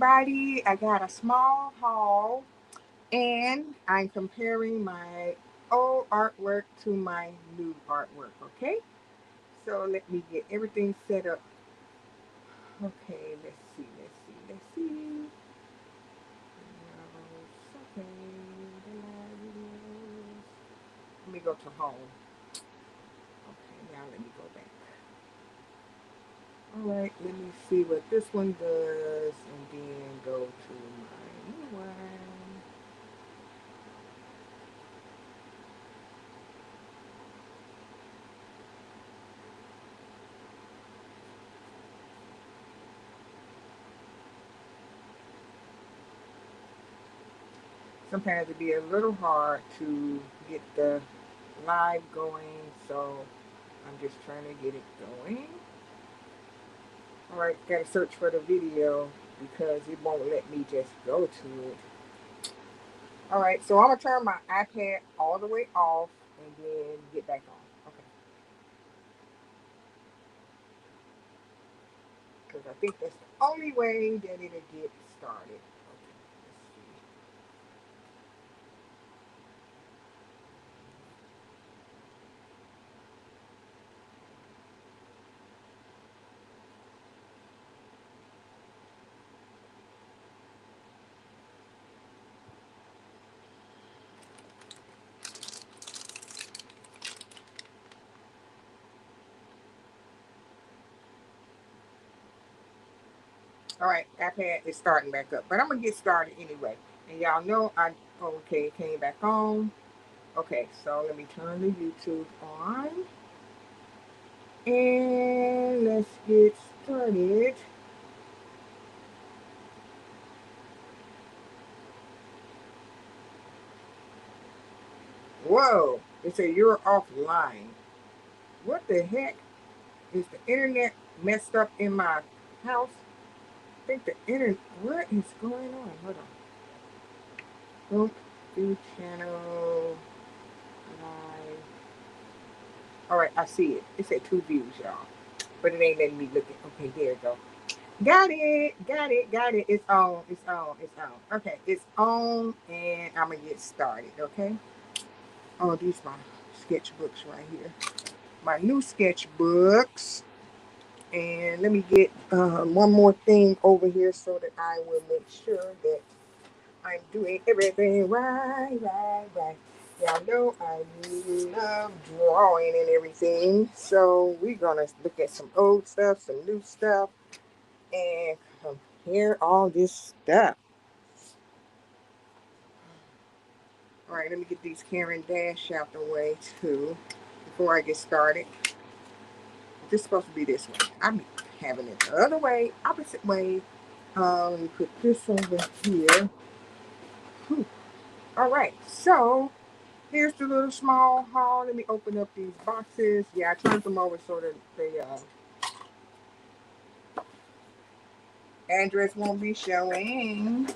everybody. I got a small haul and I'm comparing my old artwork to my new artwork, okay? So let me get everything set up. Okay, let's see. Okay, let me go to home. Okay, now let me go back. All right, let me see what this one does and then go to my new one. Sometimes it be a little hard to get the live going, so I'm just trying to get it going. All right, gotta search for the video because it won't let me just go to it. All right, so I'm gonna turn my iPad all the way off and then get back on. Okay, because I think that's the only way that it'll get started. Okay, let's see. All right, iPad is starting back up, but I'm gonna get started anyway. And y'all know okay, it came back on. Okay, so let me turn the YouTube on and let's get started. Whoa, it said you're offline. What the heck? Is the internet messed up in my house? I think the internet, what is going on? Hold on. Don't do channel live. All right, I see it. It said 2 views, y'all. But it ain't letting me look at. Okay, there it go. Got it. It's on. Okay, it's on, and I'm gonna get started. Okay. Oh, these my sketchbooks right here. My new sketchbooks. And let me get one more thing over here so that I will make sure that I'm doing everything right. Y'all know I love drawing and everything. So we're gonna look at some old stuff, some new stuff, and compare all this stuff. All right, let me get these Karen Dash out the way too before I get started. This is supposed to be this way. I'm having it the other way, opposite way. Let me put this over here. Whew. All right, so here's the little small haul. Let me open up these boxes. Yeah, I turned them over so that the address won't be showing.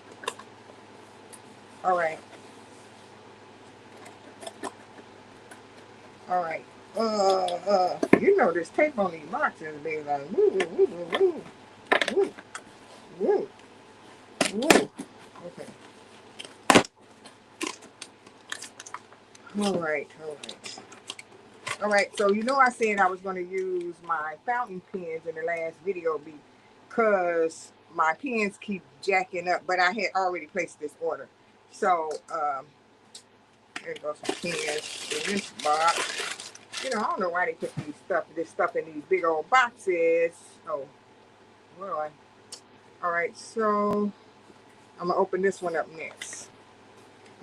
All right, all right. You know this tape on these boxes, they like woo, woo, woo, woo, woo, woo, woo. Okay. All right. So you know I said I was going to use my fountain pens in the last video because my pens keep jacking up, but I had already placed this order. So here goes some pens in this box. You know, I don't know why they put this stuff in these big old boxes. Oh, boy. All right, so I'm gonna open this one up next.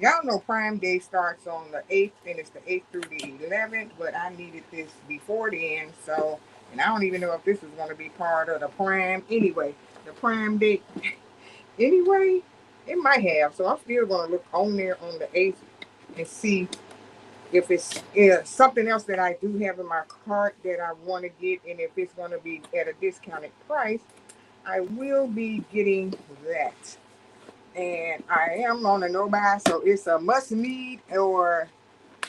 Y'all know Prime Day starts on the 8th, and it's the 8th through the 11th, but I needed this before then, so, and I don't even know if this is going to be part of the Prime anyway. The Prime Day, anyway, it might have, so I'm still going to look on there on the 8th and see if it's something else that I do have in my cart that I want to get, and if it's going to be at a discounted price, I will be getting that. And I am on a no buy, so it's a must need or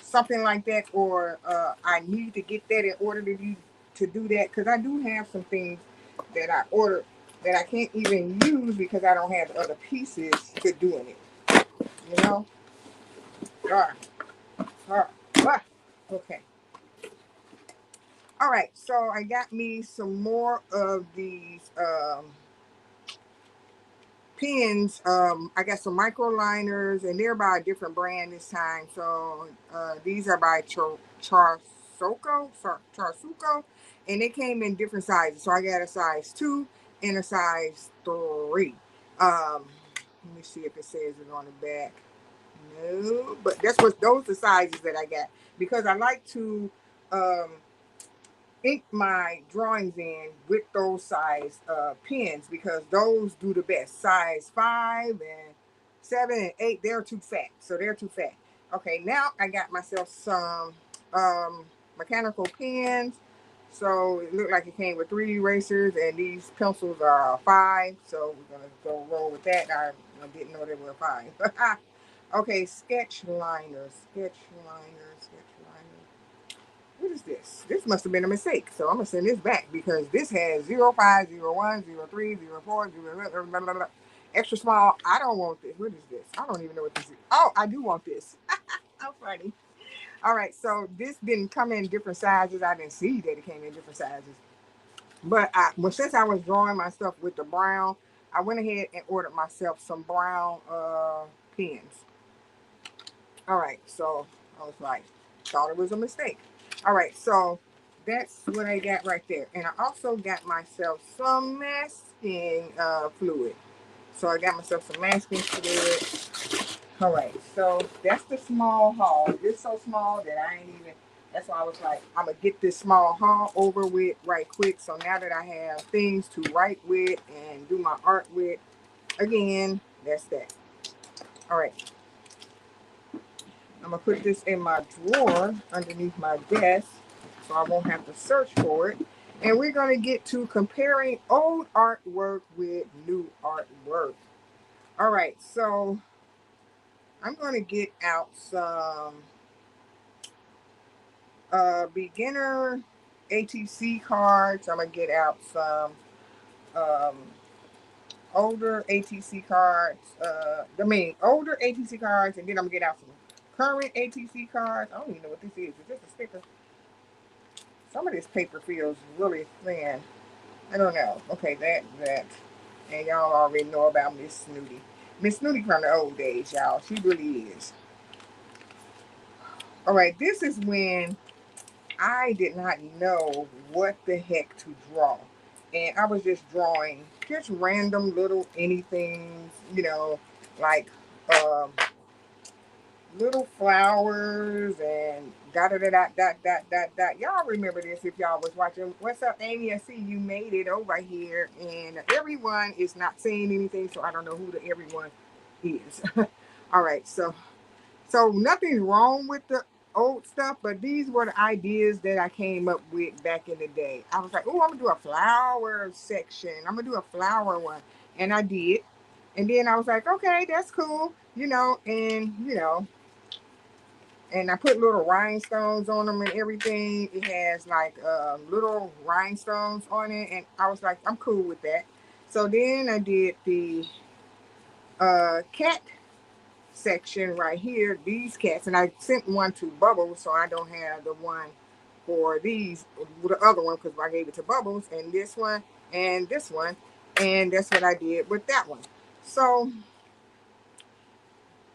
something like that, or I need to get that in order to do that because I do have some things that I ordered that I can't even use because I don't have the other pieces to doing it. You know? Okay. All right. So I got me some more of these pins. I got some micro liners, and they're by a different brand this time. So these are by Charsuco, and they came in different sizes. So I got a size 2 and a size 3. Let me see if it says it on the back. No, but those are the sizes that I got because I like to ink my drawings in with those size pens because those do the best. Size 5 and 7 and 8, they're too fat. So they're too fat. Okay, now I got myself some mechanical pens. So it looked like it came with 3 erasers, and these pencils are 5. So we're gonna go roll with that. I didn't know they were 5. Okay, sketch liners. What is this? This must have been a mistake. So I'm going to send this back because this has 05, 01, 03, 04, blah, blah, blah. Extra small. I don't want this. What is this? I don't even know what this is. Oh, I do want this. How funny. All right. So this didn't come in different sizes. I didn't see that it came in different sizes. But since I was drawing my stuff with the brown, I went ahead and ordered myself some brown pens. All right. So I was like, thought it was a mistake. All right, so that's what I got right there. And I also got myself some masking fluid. So I got myself some masking fluid. All right, so that's the small haul. It's so small that I ain't even, that's why I was like, I'm going to get this small haul over with right quick. So now that I have things to write with and do my art with, again, that's that. All right. I'm going to put this in my drawer underneath my desk so I won't have to search for it. And we're going to get to comparing old artwork with new artwork. All right, so I'm going to get out some beginner ATC cards. I'm going to get out some um, older ATC cards. Older ATC cards, and then I'm going to get out some current ATC cards. I don't even know what this is. Is this a sticker? Some of this paper feels really thin. I don't know. Okay, that. And y'all already know about Miss Snooty. Miss Snooty from the old days, y'all. She really is. All right, this is when I did not know what the heck to draw. And I was just drawing just random little anything, like um, little flowers and dot dot dot dot dot dot dot. Y'all remember this if y'all was watching. What's up, Amy? I see you made it over here, and everyone is not saying anything, so I don't know who the everyone is. All right, so nothing's wrong with the old stuff, but these were the ideas that I came up with back in the day. I was like, oh, I'm gonna do a flower section. I'm gonna do a flower one, and I did. And then I was like, okay, that's cool, and I put little rhinestones on them and everything. It has like little rhinestones on it, and I was like, I'm cool with that. So then I did the cat section right here, these cats, and I sent one to Bubbles, so I don't have the one for these, the other one, because I gave it to Bubbles, and this one, and this one, and that's what I did with that one. So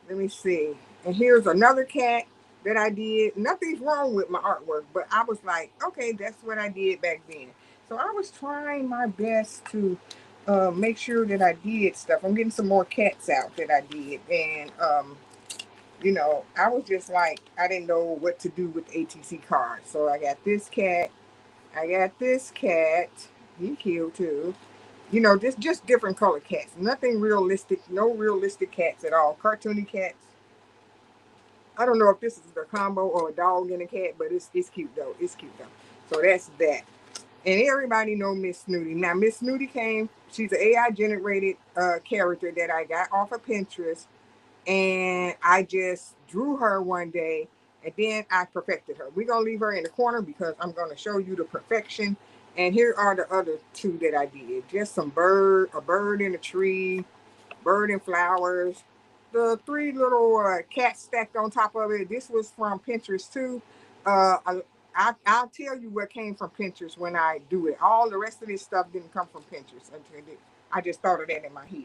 let me see. And here's another cat that I did. Nothing's wrong with my artwork, but I was like, okay, that's what I did back then. So I was trying my best to make sure that I did stuff. I'm getting some more cats out that I did. And, I was just like, I didn't know what to do with ATC cards. So I got this cat. I got this cat. He cute too. Just different color cats. Nothing realistic. No realistic cats at all. Cartoony cats. I don't know if this is a combo or a dog and a cat, but it's cute though. It's cute though. So that's that. And everybody know Miss Snooty. Now Miss Snooty she's an AI generated character that I got off of Pinterest, and I just drew her one day, and then I perfected her. We're gonna leave her in the corner because I'm gonna show you the perfection And here are the other two that I did. Just some a bird in a tree, bird and flowers. The three little cats stacked on top of it. This was from Pinterest too. I'll tell you what came from Pinterest when I do it. All the rest of this stuff didn't come from Pinterest. I just thought of that in my head.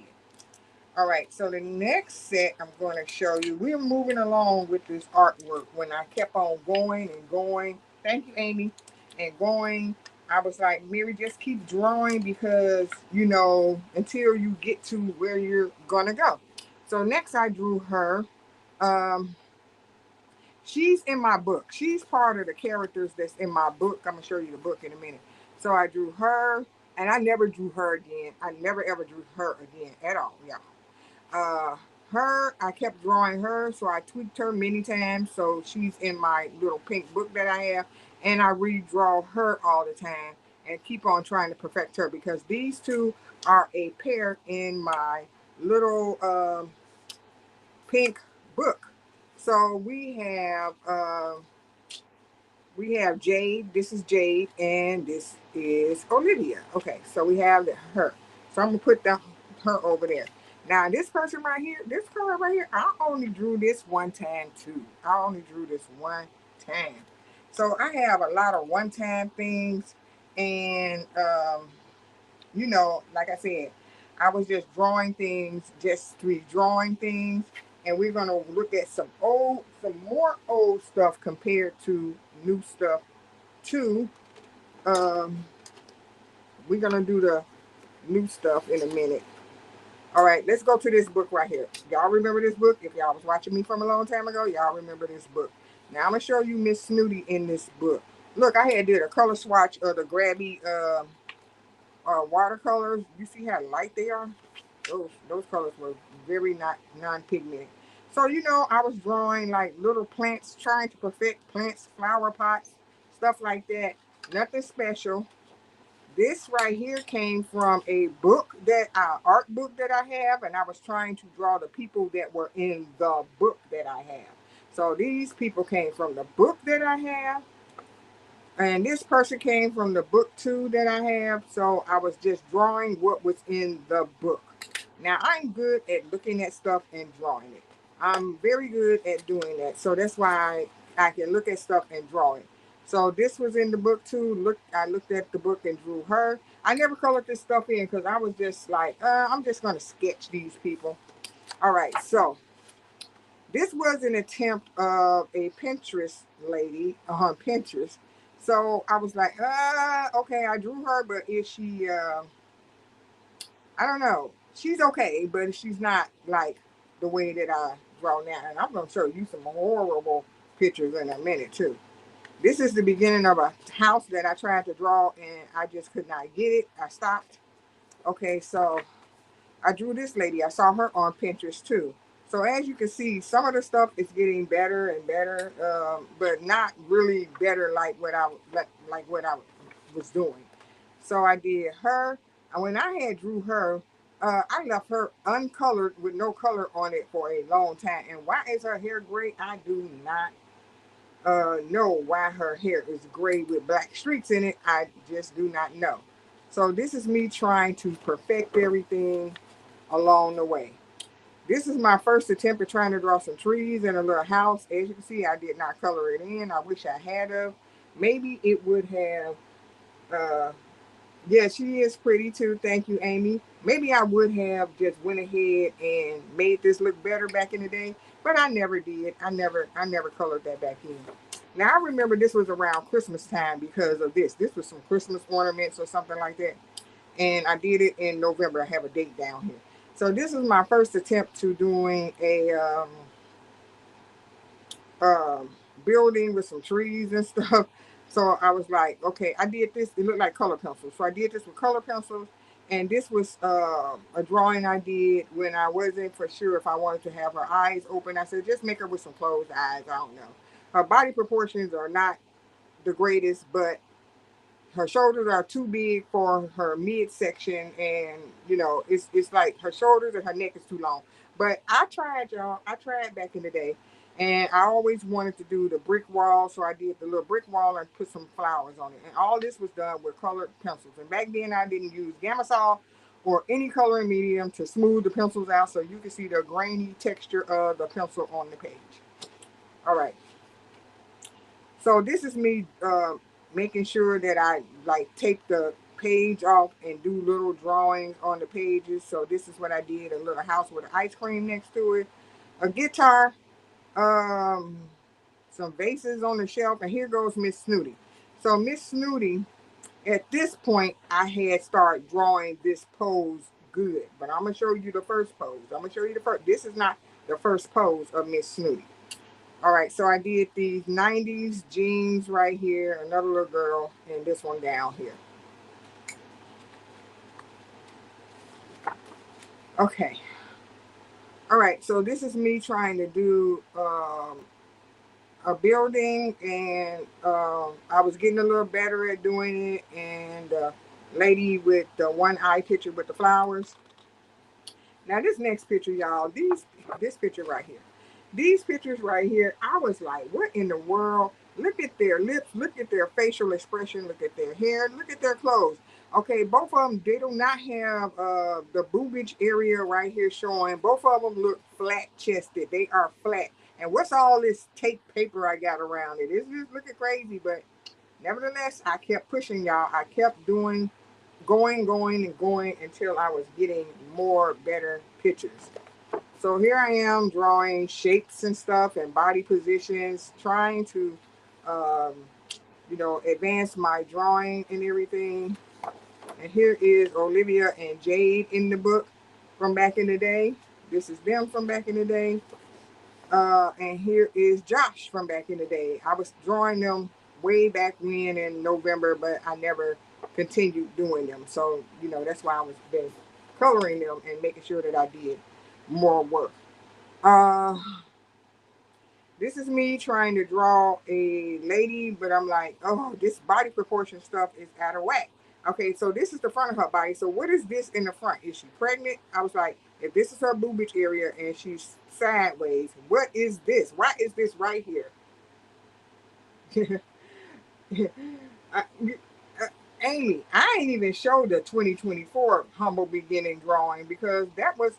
All right, so the next set I'm going to show you, we're moving along with this artwork. When I kept on going and going, thank you, Amy, and going, I was like, Mary, just keep drawing because, you know, until you get to where you're going to go. So next I drew her. Um, she's in my book. She's part of the characters that's in my book. I'm going to show you the book in a minute. So I drew her, and I never drew her again. I never ever drew her again at all, y'all. Uh, I kept drawing her, so I tweaked her many times. So she's in my little pink book that I have, and I redraw her all the time and keep on trying to perfect her because these two are a pair in my little pink book. So we have Jade. This is Jade, and this is Olivia. Okay, so we have her. So I'm gonna put her over there. Now this person right here, this color right here, I only drew this one time too. I only drew this one time. So I have a lot of one-time things, and you know, like I said, I was just drawing things, just redrawing things, and we're gonna look at some more old stuff compared to new stuff too. Um, we're gonna do the new stuff in a minute. All right, let's go to this book right here. Y'all remember this book? If y'all was watching me from a long time ago, y'all remember this book. Now I'm gonna show you Miss Snooty in this book. Look, I had did a color swatch of the Grabby watercolors. You see how light they are? Those colors were very not non-pigmented. So you know, I was drawing like little plants, trying to perfect plants, flower pots, stuff like that. Nothing special. This right here came from a book that art book that I have, and I was trying to draw the people that were in the book that I have. So these people came from the book that I have, and this person came from the book too that I have. So I was just drawing what was in the book. Now I'm good at looking at stuff and drawing it. I'm very good at doing that. So that's why I can look at stuff and draw it. So this was in the book too. I looked at the book and drew her. I never colored this stuff in because I was just like, I'm just gonna sketch these people. All right, so this was an attempt of a Pinterest lady on Pinterest. So I was like, okay, I drew her, but is she, I don't know. She's okay, but she's not like the way that I draw now. And I'm going to show you some horrible pictures in a minute, too. This is the beginning of a house that I tried to draw, and I just could not get it. I stopped. Okay, so I drew this lady. I saw her on Pinterest too. So as you can see, some of the stuff is getting better and better, but not really better like what I was doing. So I did her, and when I had drew her, I left her uncolored with no color on it for a long time. And why is her hair gray? I do not know why her hair is gray with black streaks in it. I just do not know. So this is me trying to perfect everything along the way. This is my first attempt at trying to draw some trees and a little house. As you can see, I did not color it in. I wish I had of. Maybe it would have. Uh, yeah, she is pretty too. Thank you, Amy. Maybe I would have just went ahead and made this look better back in the day, but I never did. I never colored that back in. Now I remember this was around Christmas time because of this. This was some Christmas ornaments or something like that, and I did it in November. I have a date down here. So this is my first attempt to doing a um, building with some trees and stuff. So I was like, okay, I did this. It looked like color pencils. So I did this with color pencils. And this was a drawing I did when I wasn't for sure if I wanted to have her eyes open. I said, just make her with some closed eyes. I don't know. Her body proportions are not the greatest, but her shoulders are too big for her midsection, and you know it's like her shoulders and her neck is too long. But I tried, y'all. I tried back in the day, And I always wanted to do the brick wall, so I did the little brick wall and put some flowers on it. And all this was done with colored pencils. And back then I didn't use Gamasol or any coloring medium to smooth the pencils out, so you can see the grainy texture of the pencil on the page. All right. So this is me making sure that I like take the page off and do little drawings on the pages. So this is what I did: a little house with an ice cream next to it, a guitar, um, some vases on the shelf, and here goes Miss Snooty. So Miss Snooty, at this point, I had started drawing this pose good, but I'm gonna show you the first pose. I'm gonna show you the first. This is not the first pose of Miss Snooty. All right, so I did these 90s jeans right here, another little girl, and this one down here. Okay. All right, so this is me trying to do a building, and I was getting a little better at doing it. And lady with the one eye picture with the flowers. Now this next picture, y'all, this picture right here. These pictures right here, I was like, what in the world? Look at their lips, look at their facial expression, look at their hair, look at their clothes. Okay, both of them, they do not have the boobage area right here showing. Both of them look flat chested. They are flat. And what's all this tape paper I got around it? It's just looking crazy, but nevertheless, I kept pushing, y'all. I kept doing, going, and going until I was getting more better pictures. So here I am drawing shapes and stuff and body positions, trying to, um, advance my drawing and everything. And here is Olivia and Jade in the book from back in the day. This is them from back in the day. And here is Josh from back in the day. I was drawing them way back when in November, but I never continued doing them. So, that's why I was been coloring them and making sure that I did more work. Uh, this is me trying to draw a lady, but I'm like, oh, this body proportion stuff is out of whack. Okay, so this is the front of her body. So what is this in the front? Is she pregnant? I was like, if this is her boobage area and she's sideways, what is this? Why is this right here? I, Amy, I ain't even showed the 2024 humble beginning drawing because that was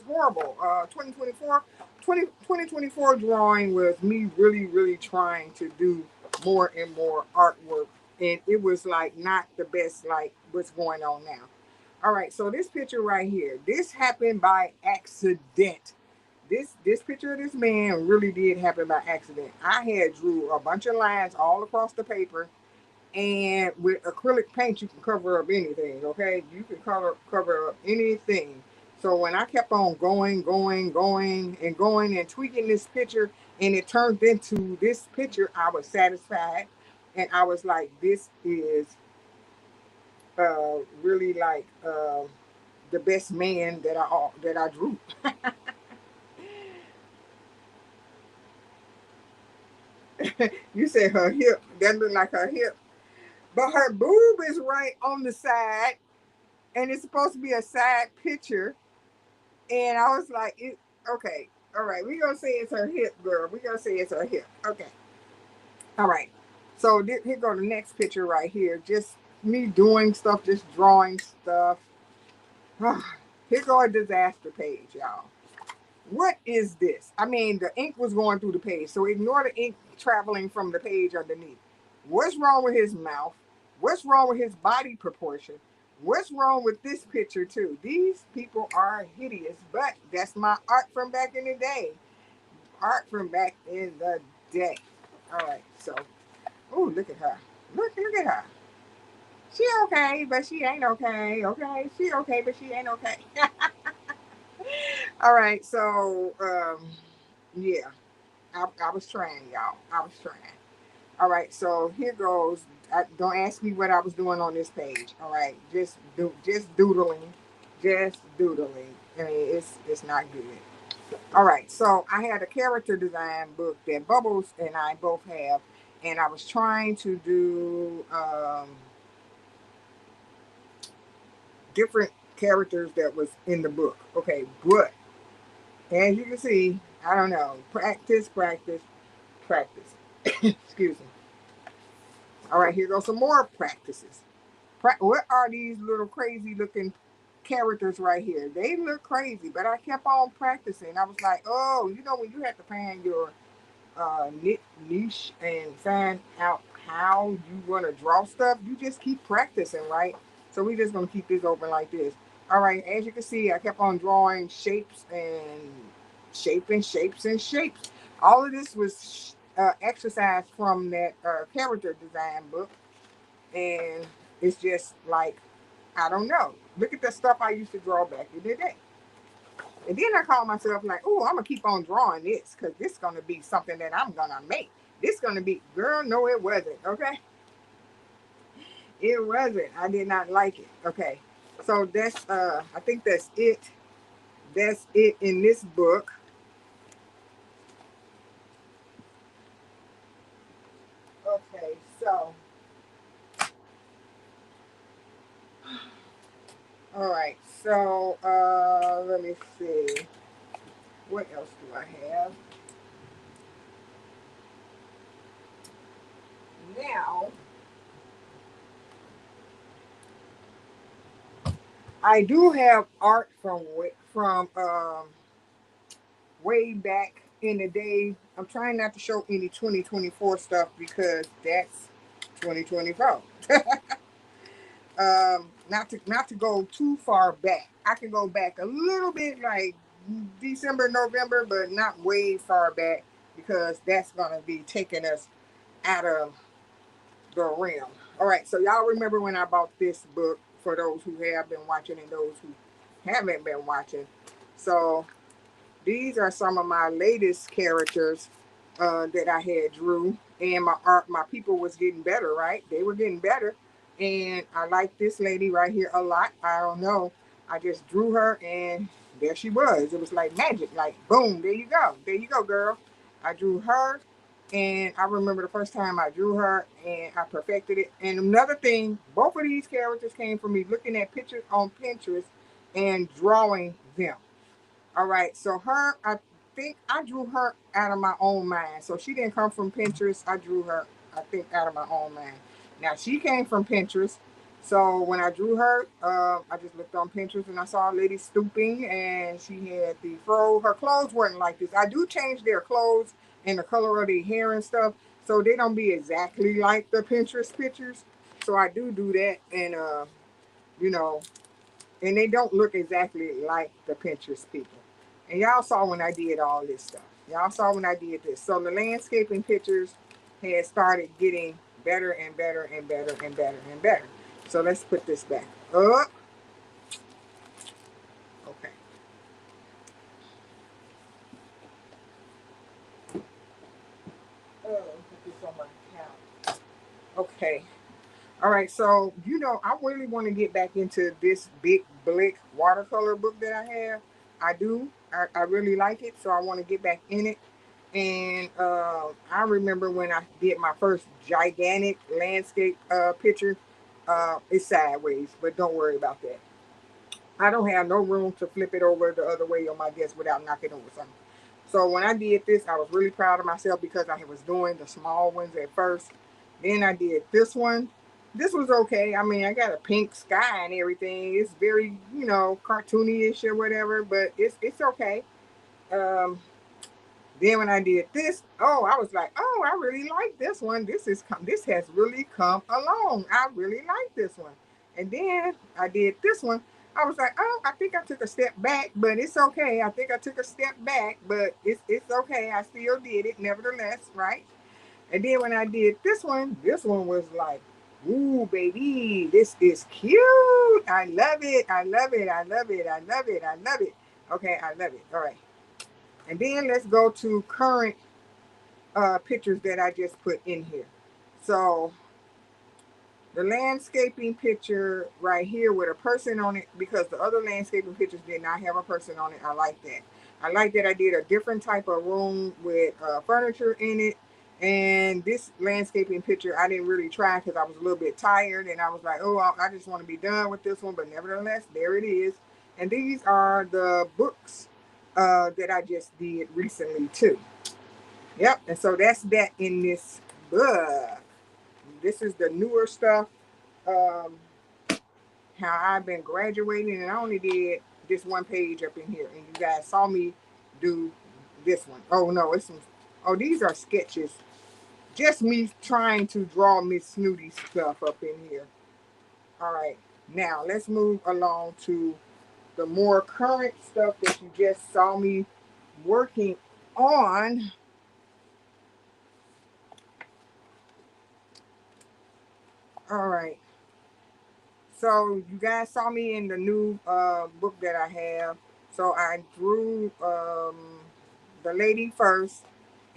horrible. 2024 drawing was me really really trying to do more and more artwork, and it was like not the best like what's going on now. All right, so this picture right here, this happened by accident. This picture of this man really did happen by accident. I had drew a bunch of lines all across the paper, and with acrylic paint, you can cover up anything. Okay, you can cover up anything. So when I kept on going and tweaking this picture, and it turned into this picture, I was satisfied, and I was like, this is really like the best man that I drew. You said her hip. That looked like her hip, but her boob is right on the side, and it's supposed to be a side picture. And I was like, okay, all right, we're gonna say it's her hip, girl. We're gonna say it's her hip. Okay. All right. So here go the next picture right here. Just me doing stuff, just drawing stuff. Here go a disaster page, y'all. What is this? I mean, the ink was going through the page, so ignore the ink traveling from the page underneath. What's wrong with his mouth? What's wrong with his body proportion? What's wrong with this picture too? These people are hideous, but that's my art from back in the day. Art from back in the day. All right, so, oh, look at her. Look at her. She okay, but she ain't okay. Okay, she okay, but she ain't okay. All right, so yeah, I was trying, y'all. I was trying. All right, so here goes. Don't ask me what I was doing on this page. All right, just doodling, just doodling. I mean, it's not good. All right, so I had a character design book that Bubbles and I both have, and I was trying to do different characters that was in the book. Okay, but as you can see, I don't know. Practice, practice, practice. Excuse me. All right, here goes some more practices. What are these little crazy looking characters right here? They look crazy, but I kept on practicing. I was like, oh, you know, when you have to find your niche and find out how you want to draw stuff, you just keep practicing, right? So we just gonna keep this open like this. All right, as you can see, I kept on drawing shapes and shaping shapes and shapes. All of this was exercise from that character design book, and it's just like, I don't know. Look at the stuff I used to draw back in the day. And then I called myself like, oh, I'm gonna keep on drawing this because this is gonna be something that I'm gonna make. This gonna be, girl, no, it wasn't. Okay, it wasn't. I did not like it. Okay, so that's I think that's it. That's it in this book. Okay, so all right, so let me see. What else do I have? Now I do have art from way back in the day. I'm trying not to show any 2024 stuff because that's 2024. Not to go too far back. I can go back a little bit, like December, November, but not way far back because that's gonna be taking us out of the realm. All right, so y'all remember when I bought this book for those who have been watching and those who haven't been watching. So these are some of my latest characters that I had drew, and my art, my people was getting better, right? They were getting better, and I like this lady right here a lot. I don't know, I just drew her, and there she was. It was like magic, like boom, there you go, girl. I drew her, and I remember the first time I drew her, and I perfected it. And another thing, both of these characters came from me looking at pictures on Pinterest and drawing them. All right, so her, I think I drew her out of my own mind. So she didn't come from Pinterest. I drew her, I think, out of my own mind. Now she came from Pinterest. So when I drew her, I just looked on Pinterest and I saw a lady stooping and she had the fro. Her clothes weren't like this. I do change their clothes and the color of their hair and stuff, so they don't be exactly like the Pinterest pictures. So I do that, and you know, and they don't look exactly like the Pinterest people. And y'all saw when I did all this stuff. Y'all saw when I did this. So the landscaping pictures had started getting better and better and better and better and better. So let's put this back up. Okay. Oh, put this on my couch. Okay. All right. So, I really want to get back into this big blick watercolor book that I have. I do. I really like it. So I want to get back in it. And I remember when I did my first gigantic landscape picture. It's sideways, but don't worry about that. I don't have no room to flip it over the other way on my desk without knocking over something. So when I did this, I was really proud of myself because I was doing the small ones at first. Then I did this one. This was okay. I mean, I got a pink sky and everything. It's very, cartoony-ish or whatever, but it's okay. Um, then when I did this, oh, I was like, oh, I really like this one. This has really come along. I really like this one. And then I did this one. I was like, oh, I think I took a step back, but it's okay. I think I took a step back, but it's okay. I still did it nevertheless, right? And then when I did this one was like, ooh, baby, this is cute. I love it. I love it. I love it. I love it. I love it. Okay, I love it. All right. And then let's go to current pictures that I just put in here. So the landscaping picture right here with a person on it, because the other landscaping pictures did not have a person on it. I like that. I like that I did a different type of room with furniture in it. And this landscaping picture, I didn't really try because I was a little bit tired. And I was like, oh, I just want to be done with this one. But nevertheless, there it is. And these are the books that I just did recently too. Yep, and so that's that in this book. This is the newer stuff. Um, how I've been graduating, and I only did this one page up in here, and you guys saw me do this one. Oh no, it's some. Oh, these are sketches. Just me trying to draw Miss Snooty stuff up in here. All right, now let's move along to the more current stuff that you just saw me working on. All right. So you guys saw me in the new book that I have. So I drew the lady first,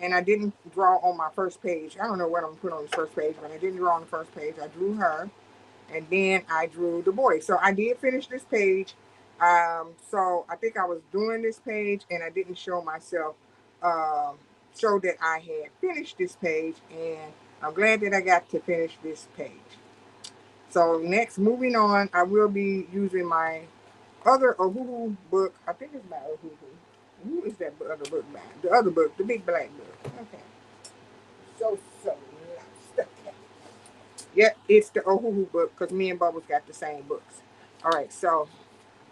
and I didn't draw on my first page. I don't know what I'm gonna put on the first page, but I didn't draw on the first page. I drew her, and then I drew the boy. So I did finish this page. So I think I was doing this page, and I didn't show myself, um, show that I had finished this page, and I'm glad that I got to finish this page. So next, moving on, I will be using my other Ohuhu book. I think it's by Ohuhu. Who is that other book by? The other book, the big black book. Okay. So lost. Okay. Yep, it's the Ohuhu book because me and Bubbles got the same books. All right, so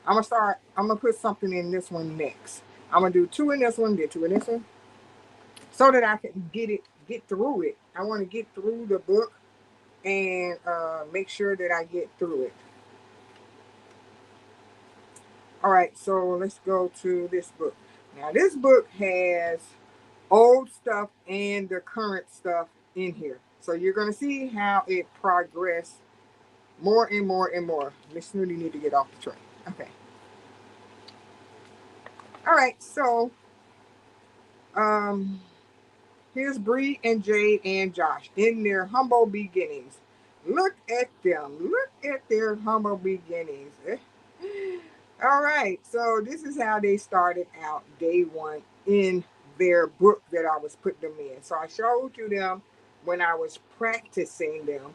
I'm gonna start. I'm gonna put something in this one next. I'm gonna do two in this one, then two in this one, so that I can get through it. I want to get through the book and make sure that I get through it. All right, so let's go to this book. Now, this book has old stuff and the current stuff in here. So you're going to see how it progressed more and more and more. Miss Snooty need to get off the train. Okay. All right, so um, here's Bree and Jade and Josh in their humble beginnings. Look at them. Look at their humble beginnings. All right, so this is how they started out day one in their book that I was putting them in. So I showed you them when I was practicing them,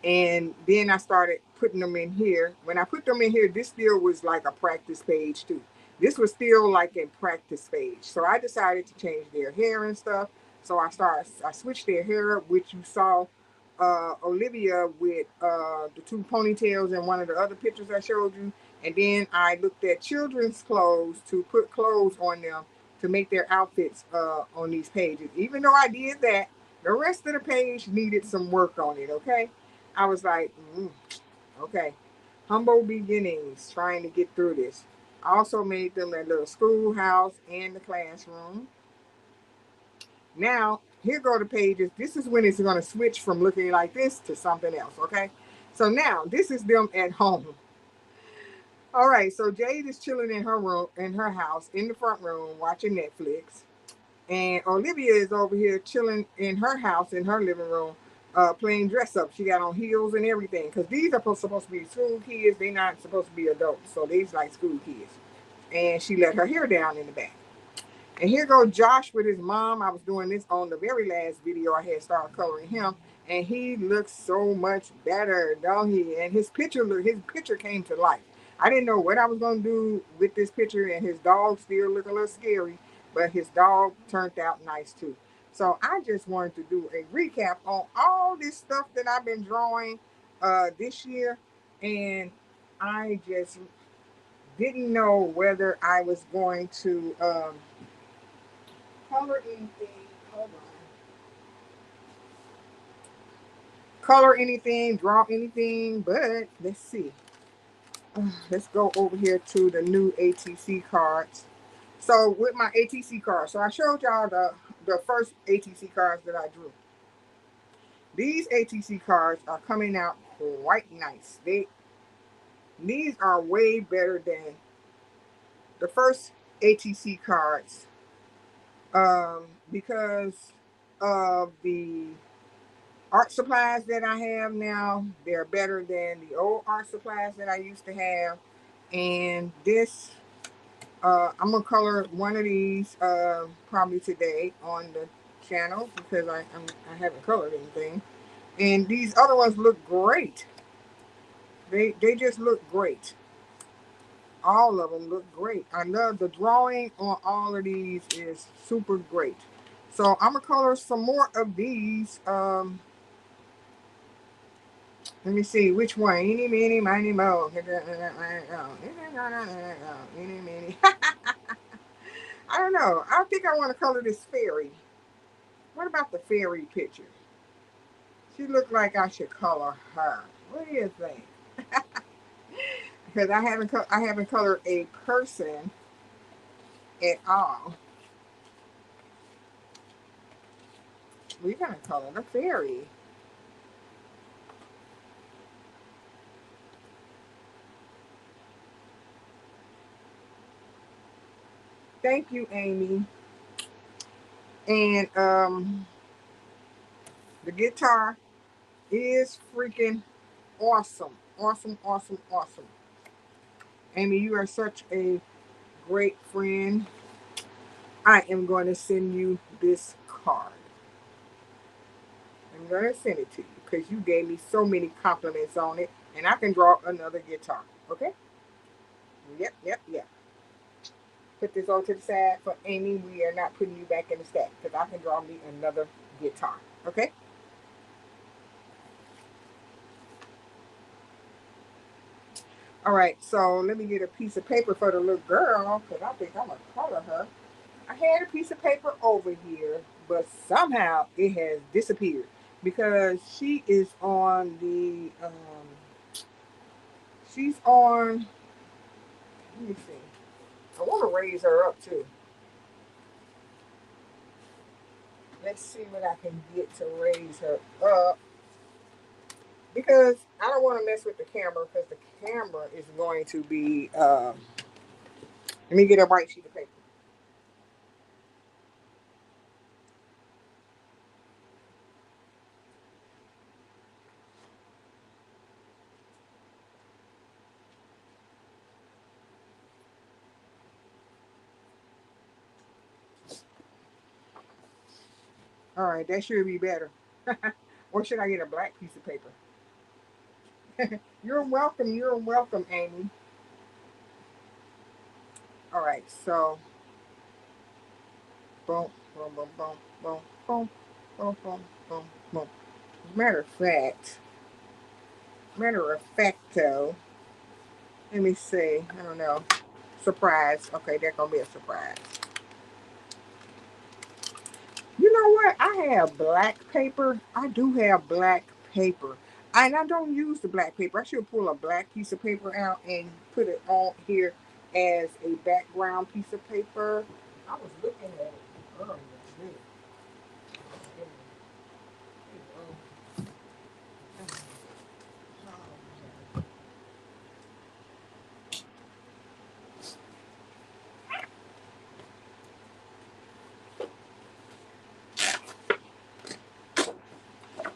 and then I started putting them in here. When I put them in here, this still was like a practice page too. This was still like a practice page. So I decided to change their hair and stuff. So I switched their hair up, which you saw Olivia with the two ponytails in one of the other pictures I showed you. And then I looked at children's clothes to put clothes on them to make their outfits on these pages. Even though I did that, the rest of the page needed some work on it, okay? I was like, okay, humble beginnings, trying to get through this. I also made them a little schoolhouse and the classroom. Now, here go the pages. This is when it's going to switch from looking like this to something else, okay? So now, this is them at home. All right, so Jade is chilling in her room, in her house, in the front room, watching Netflix. And Olivia is over here chilling in her house, in her living room, playing dress up. She got on heels and everything. Because these are supposed to be school kids. They're not supposed to be adults. So these like school kids. And she let her hair down in the back. And here goes Josh with his mom. I was doing this on the very last video. I had started coloring him, and he looks so much better, don't he? And his picture came to life. I didn't know what I was gonna do with this picture, and his dog still look a little scary, but his dog turned out nice too. So I just wanted to do a recap on all this stuff that I've been drawing this year, and I just didn't know whether I was going to color anything. Hold on. Color anything, draw anything, but let's see. Let's go over here to the new ATC cards. So with my ATC cards, so I showed y'all the first ATC cards that I drew. These ATC cards are coming out quite nice. These are way better than the first ATC cards because of the art supplies that I have now. They're better than the old art supplies that I used to have. And this, I'm gonna color one of these probably today on the channel because I haven't colored anything. And these other ones look great. They just look great. All of them look great. I love the drawing on all of these is super great. So I'm gonna color some more of these. Let me see which one. Eeny, meeny, miny, mo. Eeny, meeny. I don't know. I think I want to color this fairy. What about the fairy picture? She looked like I should color her. What do you think? Because I haven't colored a person at all. We're gonna color the fairy. Thank you, Amy. And the guitar is freaking awesome. Awesome, awesome, awesome. Amy, you are such a great friend. I am going to send you this card. I'm going to send it to you because you gave me so many compliments on it. And I can draw another guitar. Okay? Yep, yep, yep. Put this over to the side for Amy. We are not putting you back in the stack because I can draw me another guitar. Okay? All right, so let me get a piece of paper for the little girl because I think I'm going to color her. I had a piece of paper over here, but somehow it has disappeared because she is on she's on, let me see. I want to raise her up too. Let's see what I can get to raise her up because I don't want to mess with the camera because the camera is going to be, let me get a white sheet of paper. All right, that should be better. Or should I get a black piece of paper? You're welcome. You're welcome, Amy. All right, so boom, boom, boom, boom, boom, boom, boom, boom, boom, boom. Matter of fact, matter of facto, let me see. I don't know. Surprise. Okay, that's gonna be a surprise. You know what? I have black paper. I do have black paper. And I don't use the black paper. I should pull a black piece of paper out and put it on here as a background piece of paper. I was looking at it earlier.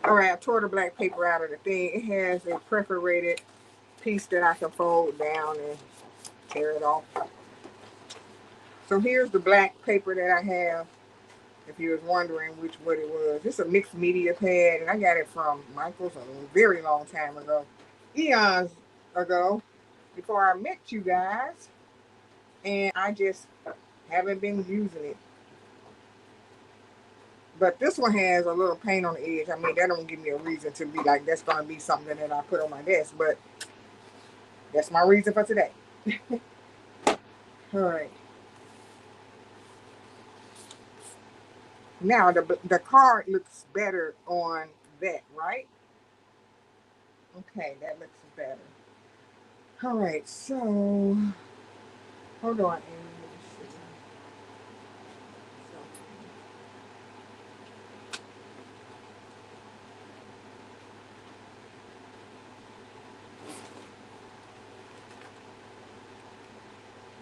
All right, I tore the black paper out of the thing. It has a perforated piece that I can fold down and tear it off. So here's the black paper that I have. If you was wondering what it was, it's a mixed media pad, and I got it from Michael's a very long time ago, eons ago, before I met you guys, and I just haven't been using it. But this one has a little paint on the edge. I mean, that don't give me a reason to be like that's gonna be something that I put on my desk, but that's my reason for today. All right. Now the card looks better on that, right? Okay, that looks better. All right, so hold on, Amy. Let me see.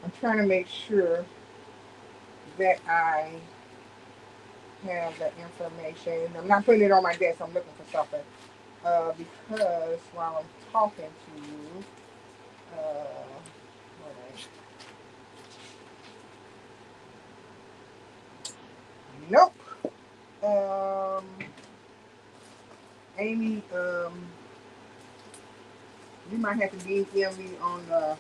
I'm trying to make sure that I have the information. I'm not putting it on my desk. I'm looking for something. Because while I'm talking to you, hold on. Nope. Um, Amy, you might have to DM me on the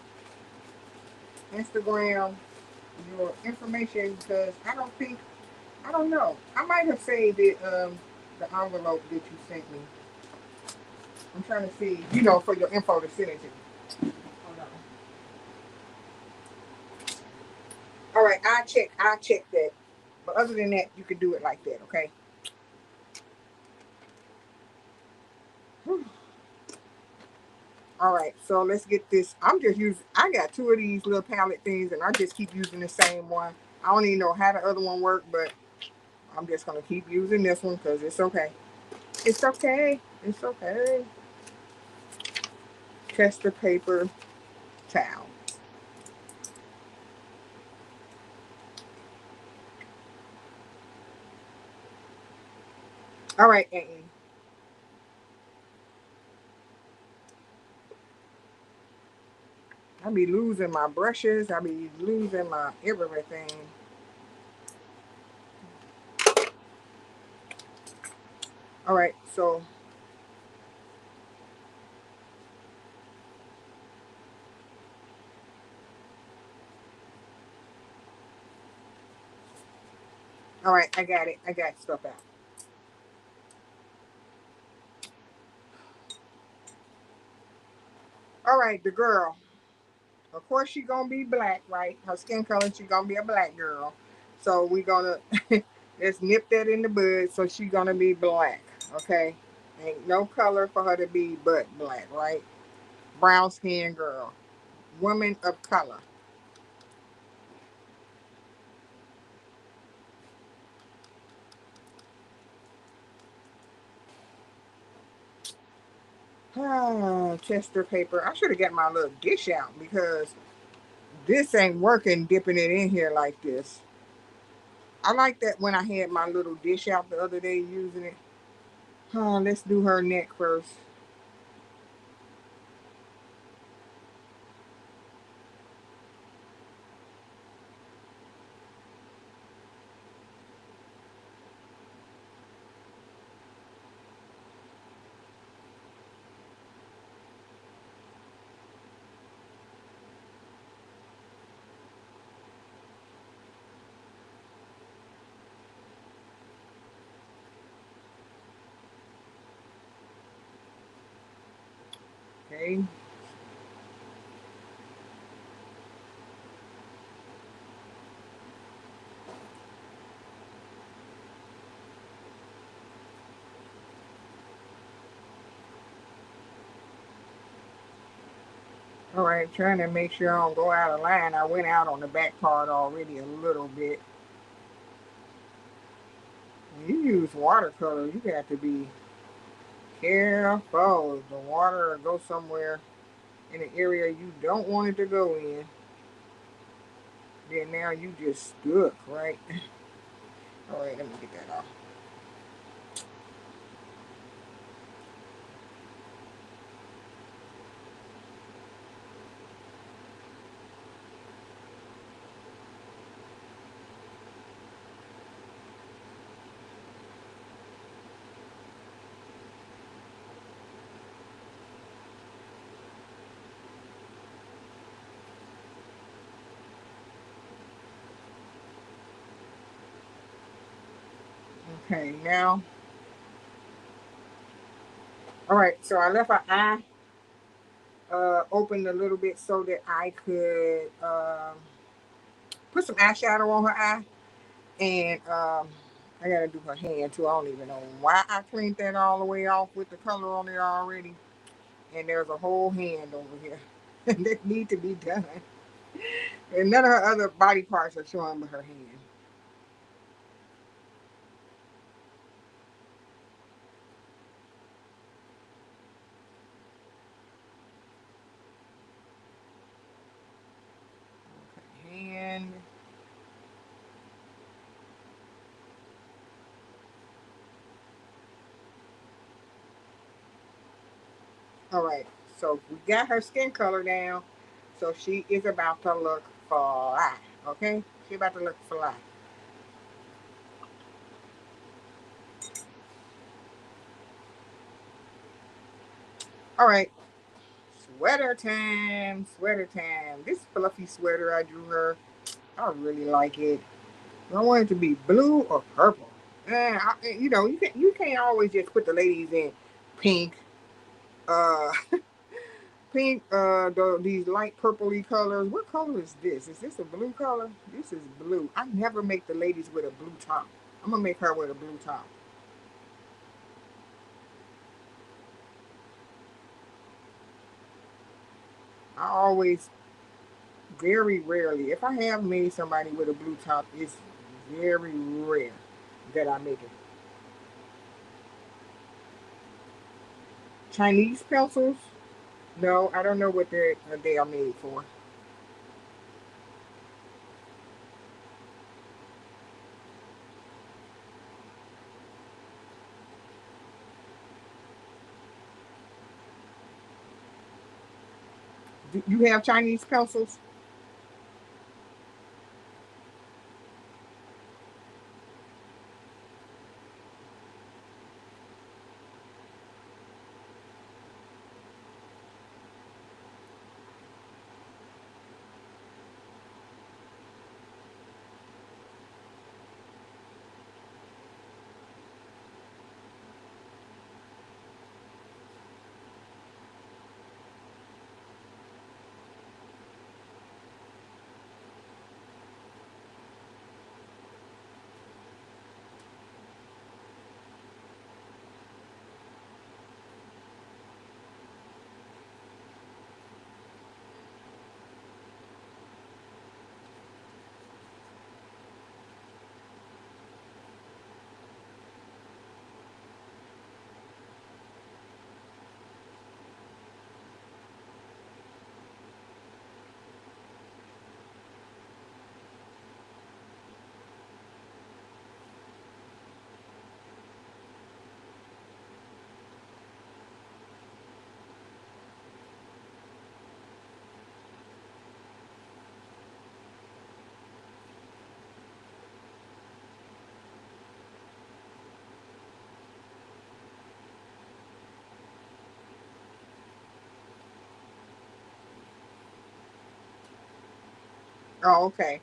Instagram your information because I don't know. I might have saved it, the envelope that you sent me. I'm trying to see, for your info to send it to you. Hold on. All right, I'll check that. But other than that, you can do it like that, okay? Whew. All right, so let's get this. I got two of these little palette things, and I just keep using the same one. I don't even know how the other one worked, but I'm just going to keep using this one because it's okay. It's okay. It's okay. Tester paper towel. All right, Aunt. I be losing my brushes. I be losing my everything. All right, so all right, I got it. I got stuff out. All right, the girl. Of course, she gonna be black, right? Her skin color, she gonna be a black girl. So we gonna let's nip that in the bud. So she gonna be black, okay? Ain't no color for her to be but black, right? Brown skin girl, woman of color. Ah, Chester paper. I should have got my little dish out because this ain't working dipping it in here like this. I like that when I had my little dish out the other day using it. Let's do her neck first. Okay. All right, trying to make sure I don't go out of line. I went out on the back part already a little bit. When you use watercolor, you got to be careful. The water will go somewhere in an area you don't want it to go in. Then now you just stuck, right? All right, let me get that off. Okay, now, all right. So I left her eye open a little bit so that I could put some eyeshadow on her eye. And I gotta do her hand too. I don't even know why I cleaned that all the way off with the color on there already. And there's a whole hand over here that need to be done. And none of her other body parts are showing but her hand. Okay, hand. All right. So we got her skin color down. So she is about to look fly. Okay? She about to look fly. All right. Sweater time, sweater time. This fluffy sweater I drew her, I really like it. I want it to be blue or purple. You know, you can't always just put the ladies in pink, uh, pink, these light purpley colors. What color is this? Is this a blue color? This is blue. I never make the ladies with a blue top. I'm gonna make her with a blue top. I always, very rarely, if I have made somebody with a blue top, it's very rare that I make it. Chinese pencils? No, I don't know what they are made for. Do you have Chinese pencils? Oh, okay.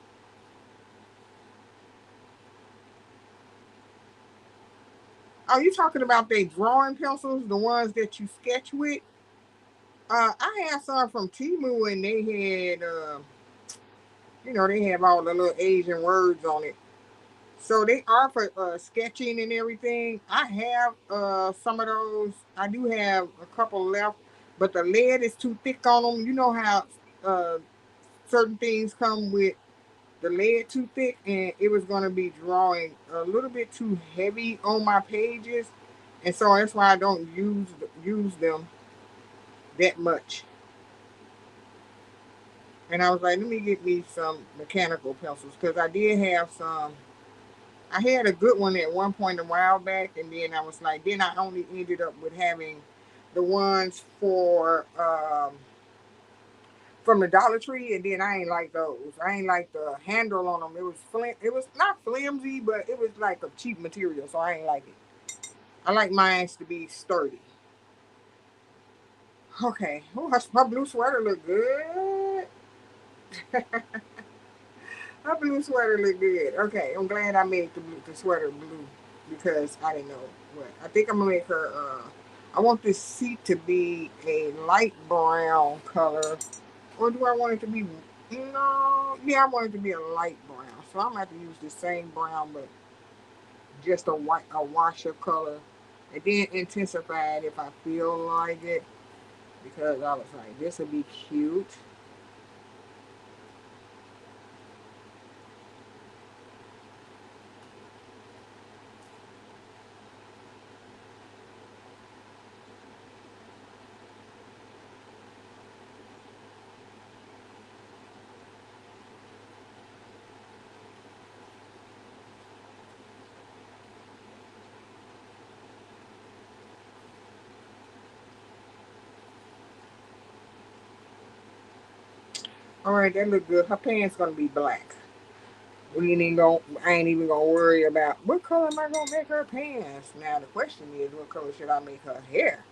Oh, you talking about they drawing pencils, the ones that you sketch with? I had some from Timu, and they had, they have all the little Asian words on it. So they are for sketching and everything. I have some of those. I do have a couple left, but the lead is too thick on them. You know how uh, certain things come with the lead too thick, and it was going to be drawing a little bit too heavy on my pages, and so that's why I don't use them that much. And I was like, let me get me some mechanical pencils because I did have some. I had a good one at one point a while back, and then I was like, then I only ended up with having the ones for from the Dollar Tree, and then I ain't like those. I ain't like the handle on them. It was not flimsy, but it was like a cheap material, so I ain't like it. I like mine to be sturdy. Okay, oh, her blue sweater look good. Her blue sweater look good. Okay, I'm glad I made the sweater blue because I didn't know what. I think I'm gonna make her. I want this seat to be a light brown color, or do I want it to be? No, yeah, I want it to be a light brown. So I'm gonna have to use the same brown, but just a wash of color, and then intensify it if I feel like it. Because I was like, this would be cute. All right, that look good. Her pants gonna be black. We ain't even gonna, I ain't even gonna worry about what color am I gonna make her pants. Now the question is, what color should I make her hair?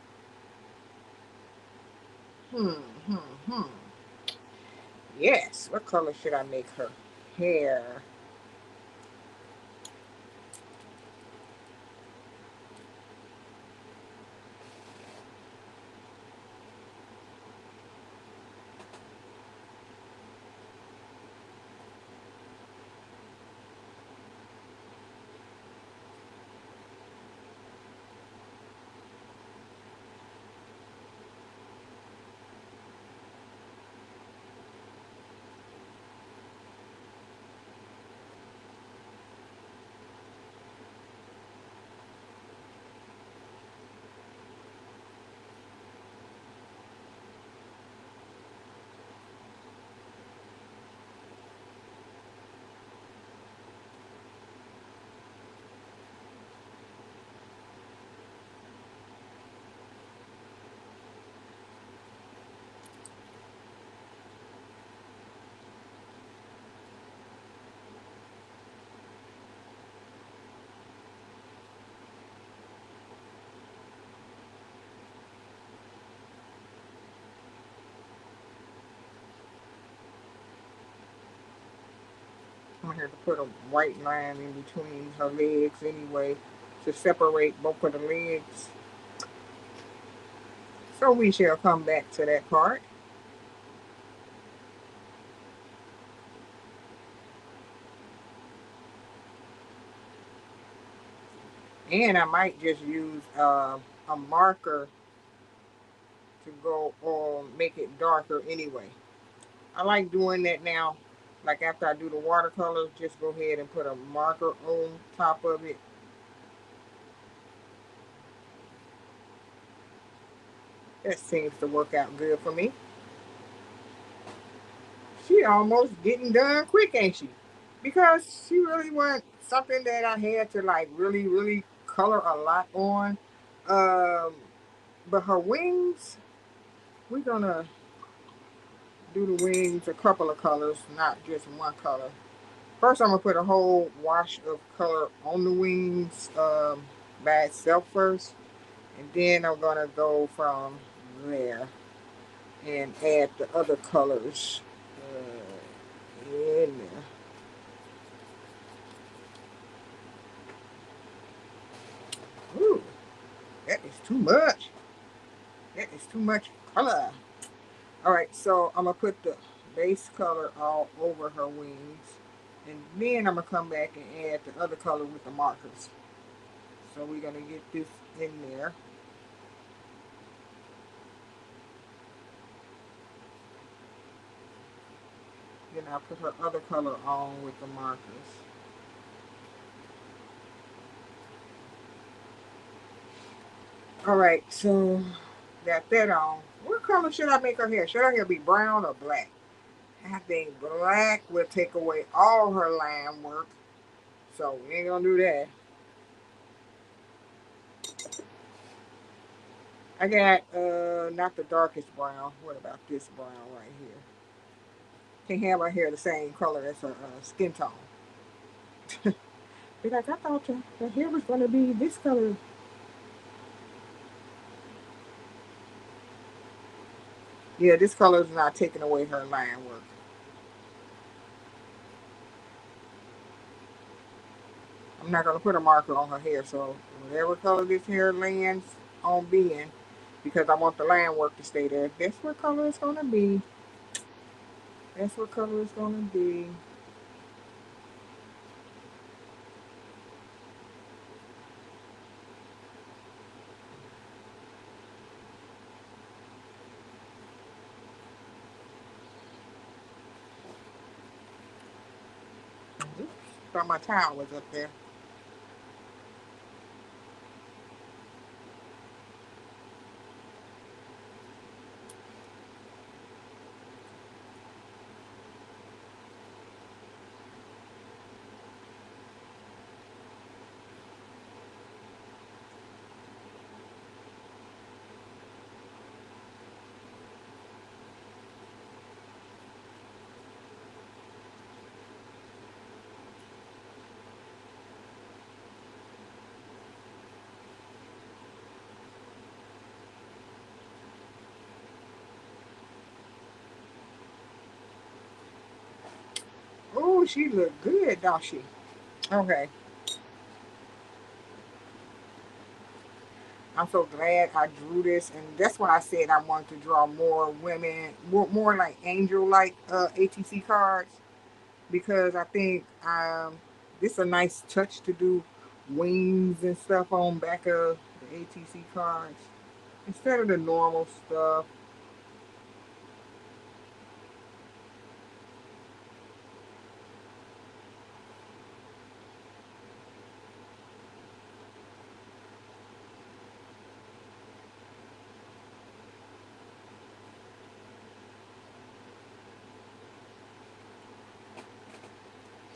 Hmm, hmm, hmm. Yes. What color should I make her hair? I'm gonna have to put a white line in between her legs anyway to separate both of the legs. So we shall come back to that part. And I might just use a marker to go or make it darker anyway. I like doing that now. Like after I do the watercolor, just go ahead and put a marker on top of it. That seems to work out good for me. She almost getting done quick, ain't she? Because she really wasn't something that I had to like really, really color a lot on. Um, but her wings, we're gonna do the wings a couple of colors, not just one color. First, I'm gonna put a whole wash of color on the wings by itself first, and then I'm gonna go from there and add the other colors in there. Ooh, that is too much. That is too much color. All right, so I'm gonna put the base color all over her wings, and then I'm gonna come back and add the other color with the markers. So we're gonna get this in there. Then I'll put her other color on with the markers. All right, so got that on. What color should I make her hair? Should her hair be brown or black? I think black will take away all her line work, so we ain't gonna do that. I got not the darkest brown. What about this brown right here? Can't have her hair the same color as her skin tone. Because I thought the hair was gonna be this color. Yeah, this color is not taking away her line work. I'm not gonna put a marker on her hair, so whatever color this hair lands on being, because I want the line work to stay there. That's what color it's gonna be. That's what color it's gonna be. Oops, thought my towel was up there. she look good, don't she? Okay. I'm so glad I drew this, and that's why I said I wanted to draw more women, more like angel-like ATC cards, because I think this is a nice touch to do wings and stuff on back of the ATC cards instead of the normal stuff.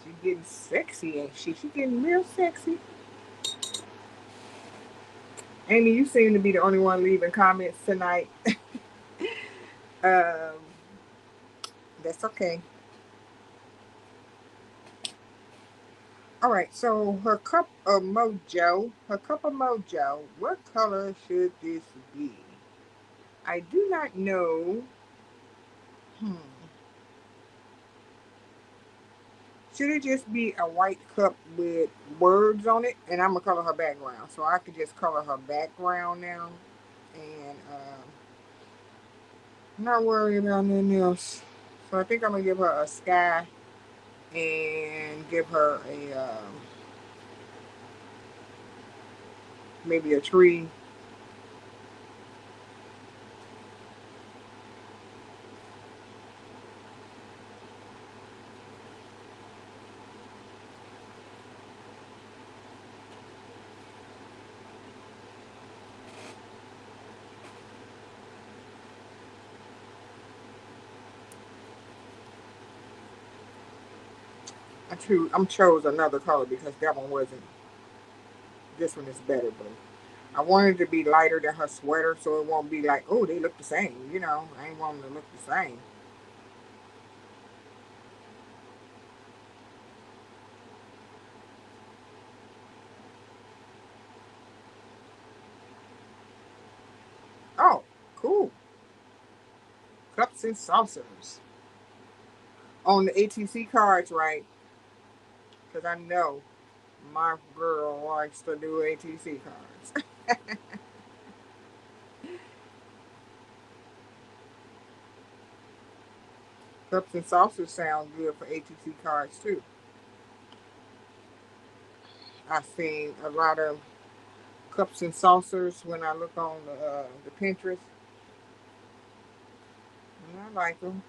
She getting sexy, ain't she? She getting real sexy. Amy, you seem to be the only one leaving comments tonight. um, that's okay. All right, so her cup of mojo, what color should this be? I do not know. Hmm. Should it just be a white cup with words on it? And I'm gonna color her background, so I could just color her background now, and not worry about nothing else. So I think I'm gonna give her a sky and give her a maybe a tree. I'm chose another color because that one wasn't. This one is better, but I wanted it to be lighter than her sweater, so it won't be like, oh, they look the same. You know, I ain't want them to look the same. Oh, cool. Cups and saucers on the ATC cards, right? Because I know my girl likes to do ATC cards. Cups and saucers sound good for ATC cards too. I've seen a lot of cups and saucers when I look on the Pinterest, and I like them.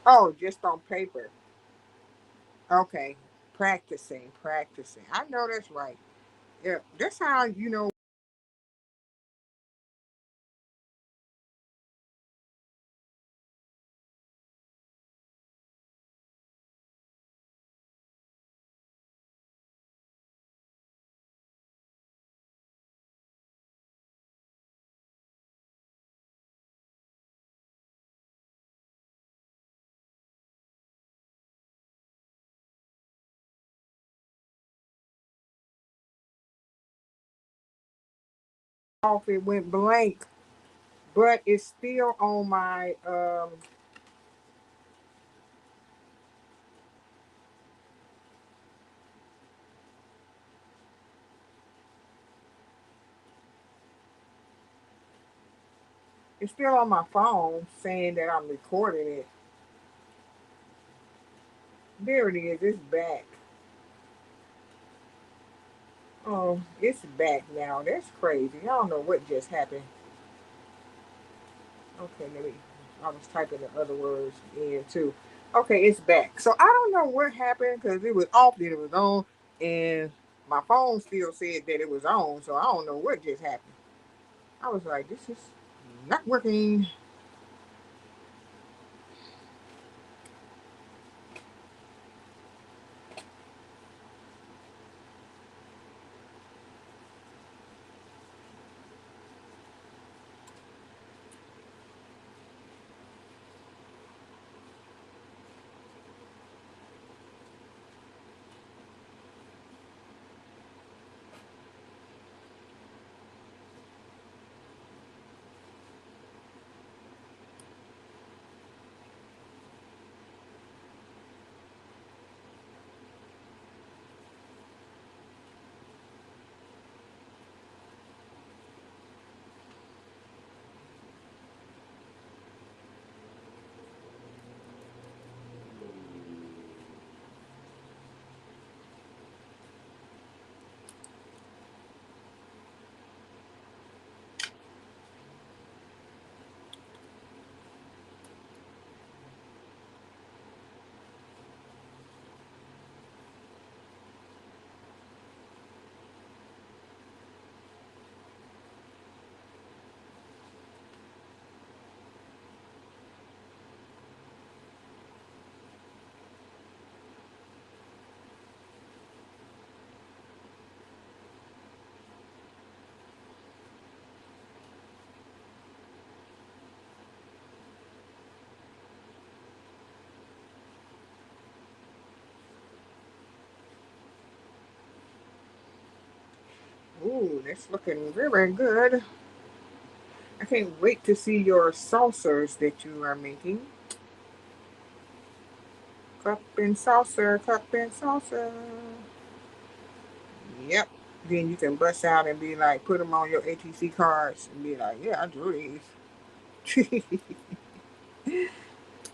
Oh, just on paper. Okay, practicing. I know that's right. Yeah, that's how you know off it went blank, but it's still on my it's still on my phone saying that I'm recording it. There it is. It's back. Oh, it's back now. That's crazy. I don't know what just happened. Okay, maybe I was typing the other words in too. Okay, it's back. So I don't know what happened because it was off, then it was on, and my phone still said that it was on. So I don't know what just happened. I was like, this is not working. Ooh, that's looking very good. I can't wait to see your saucers that you are making. Cup and saucer, cup and saucer. Yep. Then you can bust out and be like, put them on your ATC cards and be like, yeah, I drew these.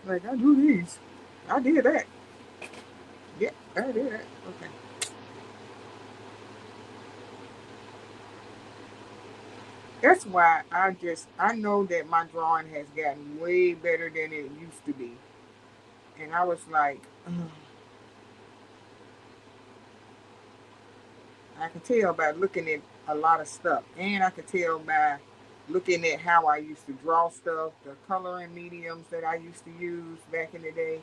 Like, I drew these. I did that. Yep, I did that. Okay. That's why I know that my drawing has gotten way better than it used to be. And I was like, I can tell by looking at a lot of stuff. And I could tell by looking at how I used to draw stuff, the coloring mediums that I used to use back in the day,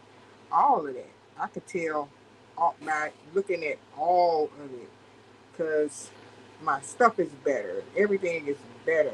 all of that. I could tell by looking at all of it because my stuff is better. Everything is better.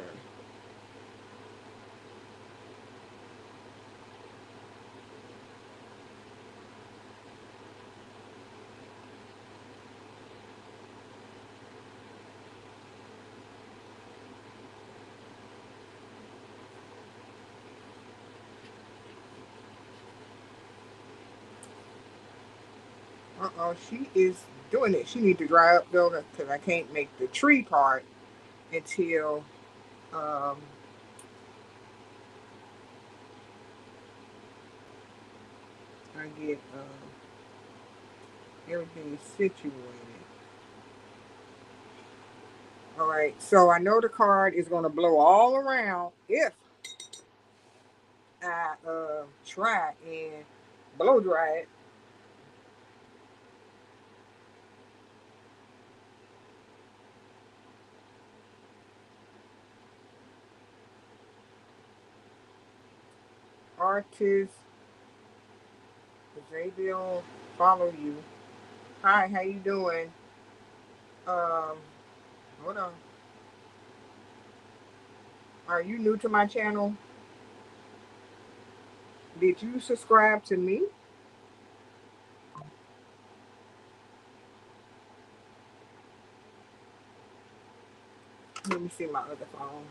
Uh-oh, she is doing it. She need to dry up though because I can't make the tree part until um, I get everything situated. All right, so I know the card is going to blow all around if I try and blow dry it. Artist Xavier, follow you. Hi, how you doing? Um, hold on. Are you new to my channel? Did you subscribe to me? Let me see my other phone.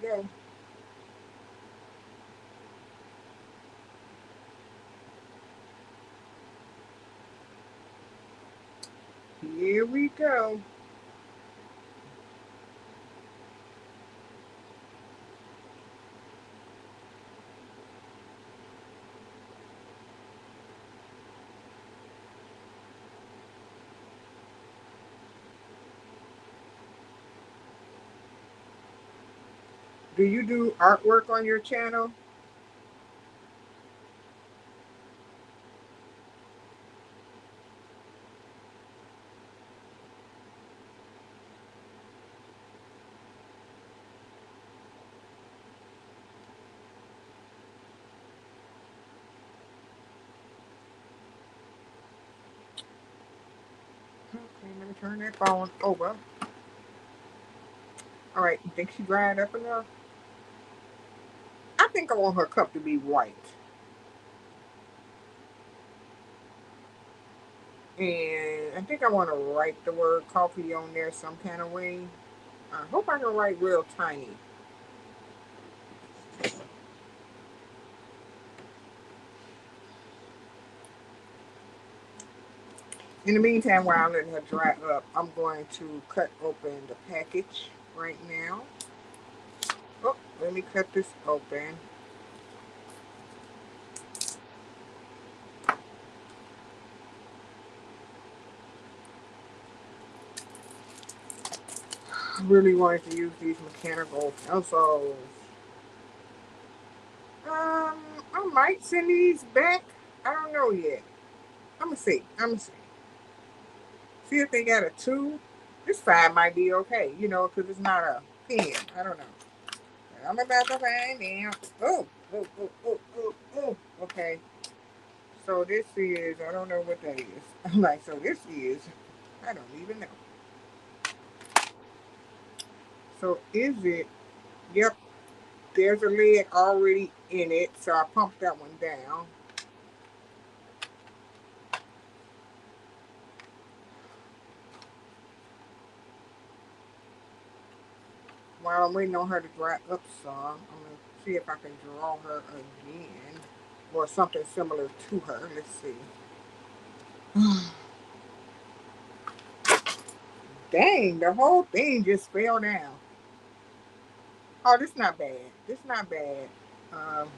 go. Here we go. Do you do artwork on your channel? Okay, let me turn that phone over. All right, you think she dried up enough? I think I want her cup to be white. And I think I want to write the word coffee on there some kind of way. I hope I can write real tiny. In the meantime, while I'm letting her dry up, I'm going to cut open the package right now. Oh, let me cut this open. I really wanted to use these mechanical pencils. I might send these back. I don't know yet. I'm gonna see. I'm gonna see. See if they got a two. This five might be okay, because it's not a pen. I don't know. I'm about to find out. Oh. Okay. So this is, I don't know what that is. I'm like, so this is, I don't even know. So is it, yep, there's a lid already in it. So I pumped that one down. While I'm waiting on her to dry up some, I'm going to see if I can draw her again. Or something similar to her. Let's see. Dang, the whole thing just fell down. Oh, this not bad. This not bad. Um,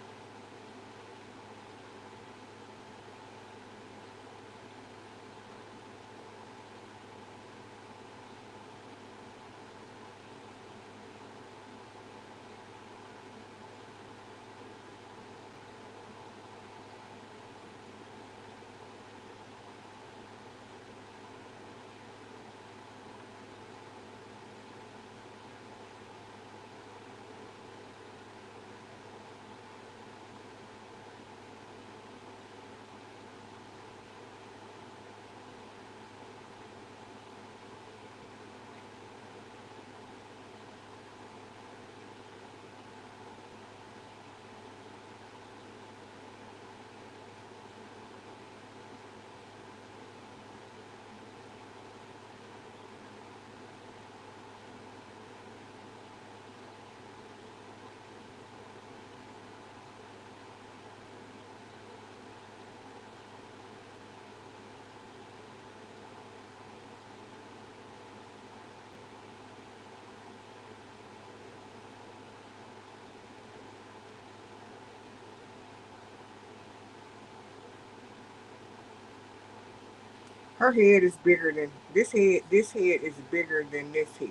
her head is bigger than this head. This head is bigger than this head.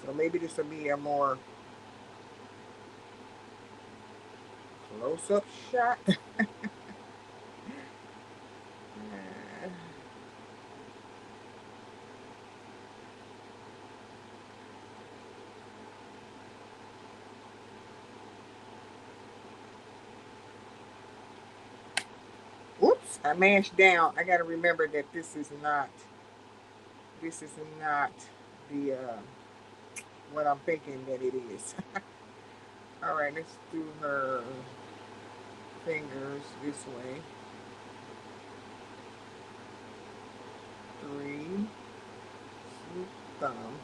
So maybe this will be a more close-up shot. Oops, I mashed down. I got to remember that this is not the what I'm thinking that it is. All right, let's do her fingers this way. Three, thumb.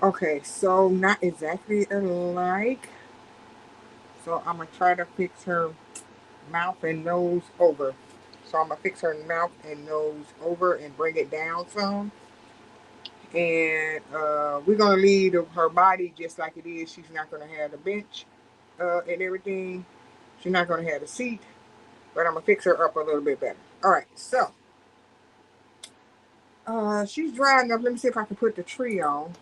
Okay, so not exactly alike. So I'm gonna try to fix her mouth and nose over. So I'm gonna fix her mouth and nose over and bring it down some. And we're gonna leave her body just like it is. She's not gonna have the bench and everything. She's not gonna have the seat, but I'm gonna fix her up a little bit better. All right, so she's dry enough. Let me see if I can put the tree on.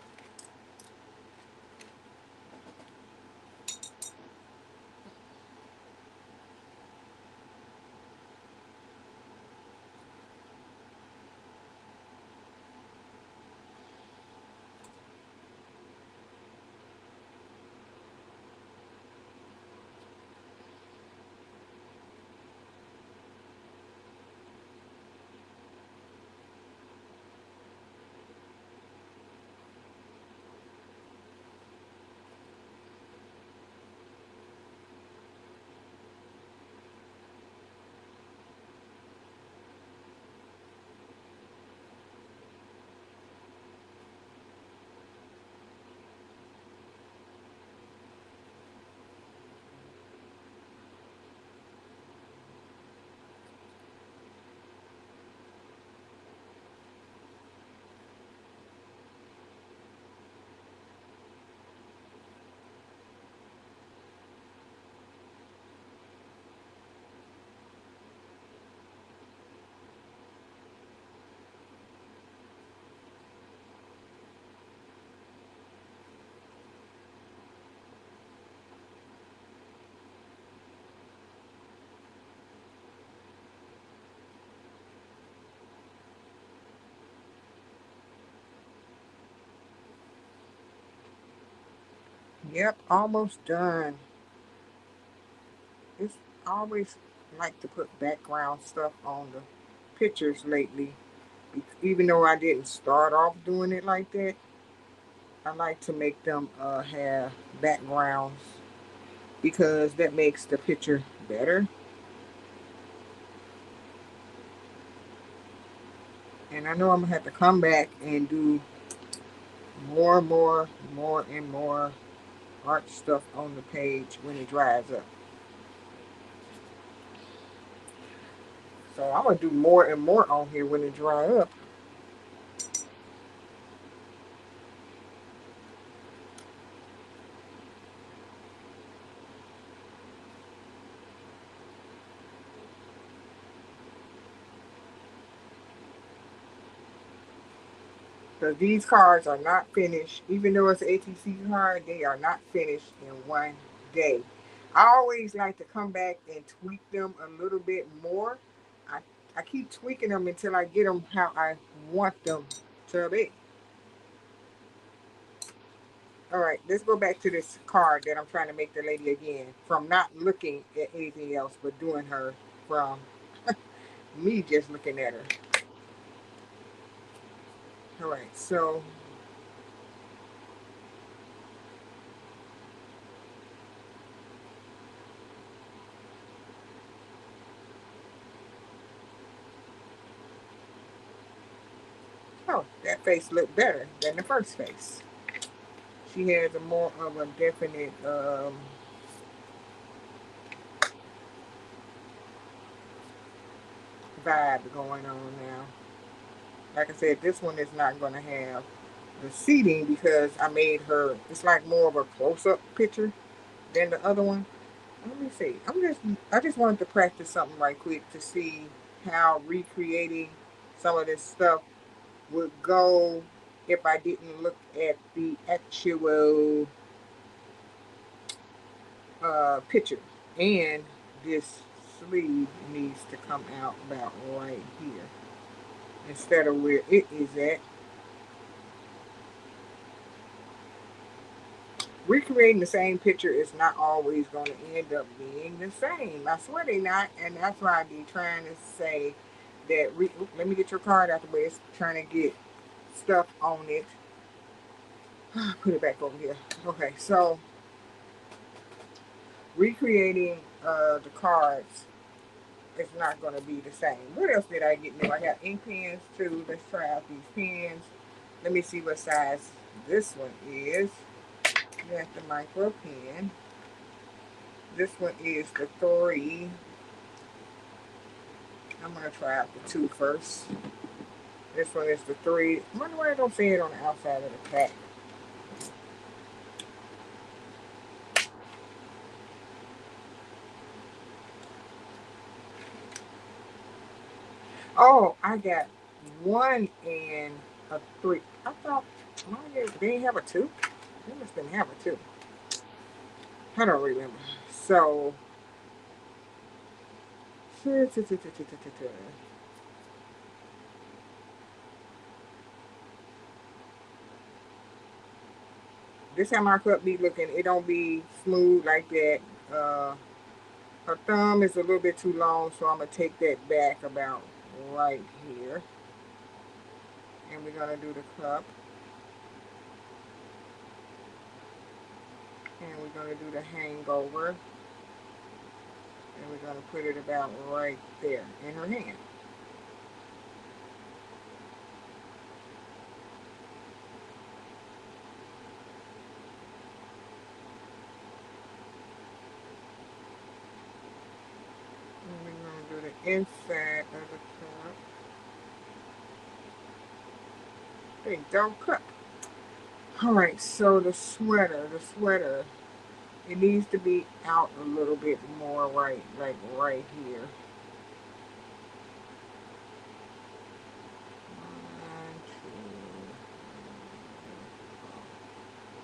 Yep, almost done. It's always like to put background stuff on the pictures lately. Even though I didn't start off doing it like that, I like to make them have backgrounds because that makes the picture better. And I know I'm gonna have to come back and do more and more art stuff on the page when it dries up. So I'm gonna do more and more on here when it dry up. Because these cards are not finished. Even though it's an ATC card, they are not finished in one day. I always like to come back and tweak them a little bit more. I, I keep tweaking them until I get them how I want them to be. All right, let's go back to this card that I'm trying to make the lady again from not looking at anything else but doing her from me just looking at her. All right, so oh, that face looked better than the first face. She has a more of a definite vibe going on now. Like I said, this one is not going to have the seating because I made her. It's like more of a close-up picture than the other one. Let me see. I just wanted to practice something right quick to see how recreating some of this stuff would go if I didn't look at the actual picture. And this sleeve needs to come out about right here instead of where it is at. Recreating the same picture is not always going to end up being the same. I swear they not, and that's why I be trying to say that. Let me get your card out the way. It's trying to get stuff on it. Put it back over here. Okay, so recreating the cards is not going to be the same. What else did I get new? I got ink pens too. Let's try out these pens. Let me see what size. This one is, you got the micro pen. This one is the 3. I'm going to try out the 2 first. This one is the 3. I wonder why I don't see it on the outside of the pack. Oh, I got 1 and a 3. I thought, they didn't have a 2. They must didn't have a 2. I don't remember. So, this how my cup be looking. It don't be smooth like that. Uh, Her thumb is a little bit too long, so I'm going to take that back about right here. And we're going to do the cup. And we're going to do the hangover. And we're going to put it about right there in her hand. And we're going to do the inside of the cup. There you go, cup. Alright, so the sweater, it needs to be out a little bit more, right, like right here. One, two,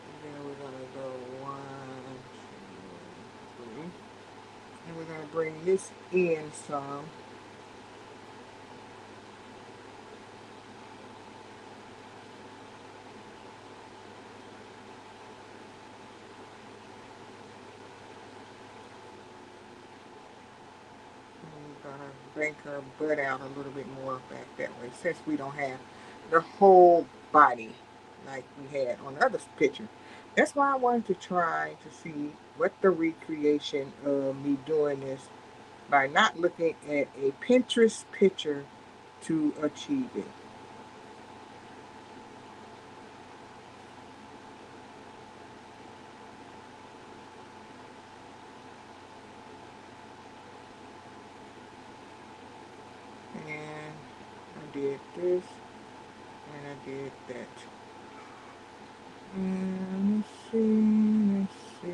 and then we're gonna go 1, 2, 3, and we're gonna bring this in some. I'm gonna bring her butt out a little bit more back that way, since we don't have the whole body like we had on the other picture. That's why I wanted to try to see what the recreation of me doing this by not looking at a Pinterest picture to achieve it. And I did this and I did that. And let's see.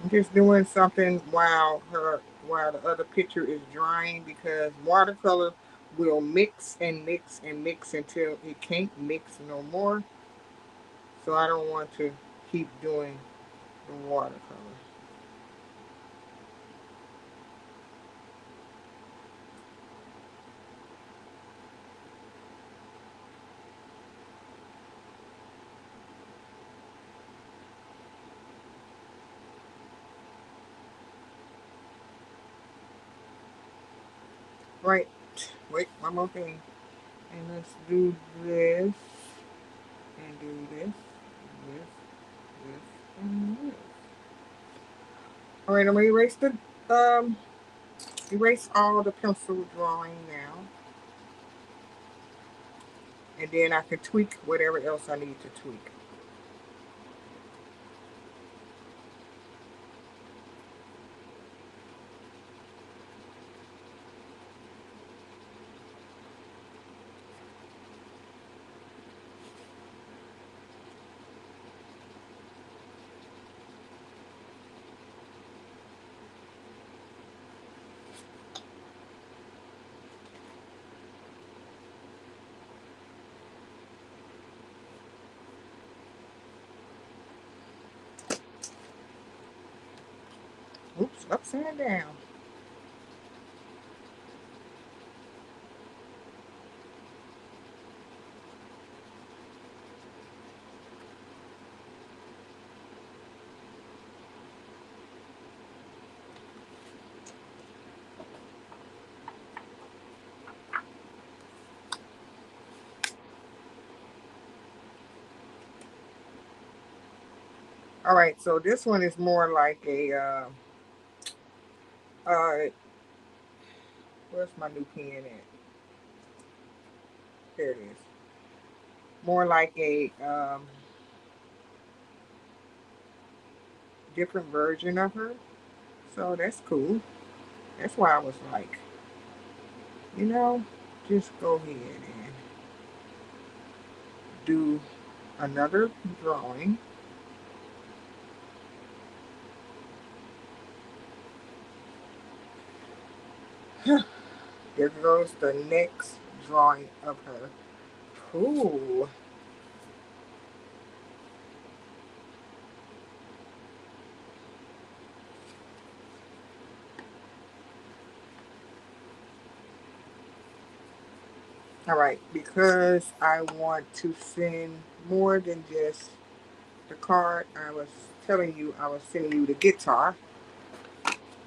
I'm just doing something while the other picture is drying, because watercolor will mix and mix and mix until it can't mix no more. So I don't want to keep doing the watercolor. Right. Wait, one more thing. And let's do this and do this, and this. All right, I'm gonna um erase all the pencil drawing now, and then I can tweak whatever else I need to tweak. upside down. All right, so this one is more like a uh where's my new pen at? There it is. More like a different version of her. So that's cool. That's why I was like, you know, just go ahead and do another drawing. There goes the next drawing of her. Cool. All right, because I want to send more than just the card. I was telling you I was sending you the guitar.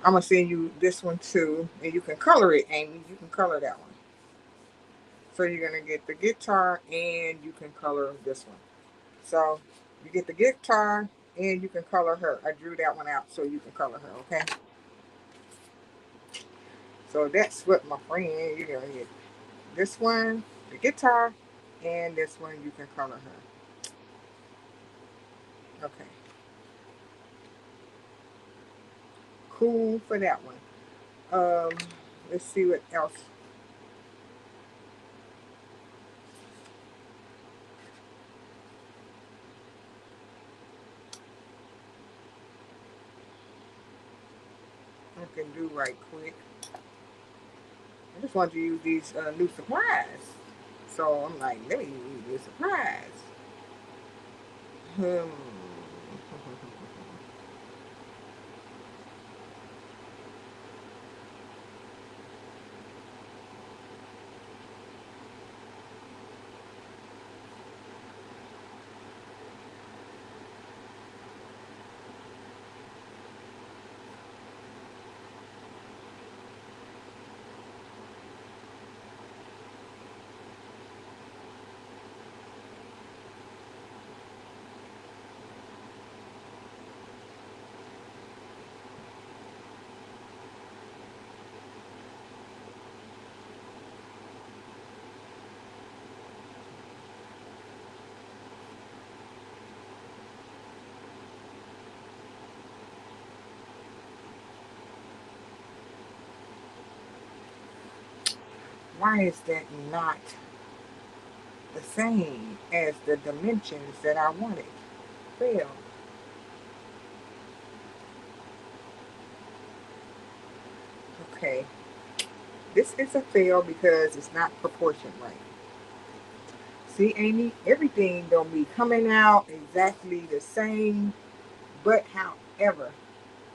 I'm gonna send you this one too, and you can color it, Amy. You can color that one. So you're gonna get the guitar and you can color this one. So you get the guitar and you can color her. I drew that one out so you can color her, okay? So that's what my friend, you're gonna get this one, the guitar, and this one you can color her. Okay. Cool for that one. Um, let's see what else. I can do right quick. I just want to use these new supplies. So I'm like, let me use this supplies. Hmm. Why is that not the same as the dimensions that I wanted? Fail. Okay. This is a fail because it's not proportioned right. See, Amy, everything don't be coming out exactly the same. But however,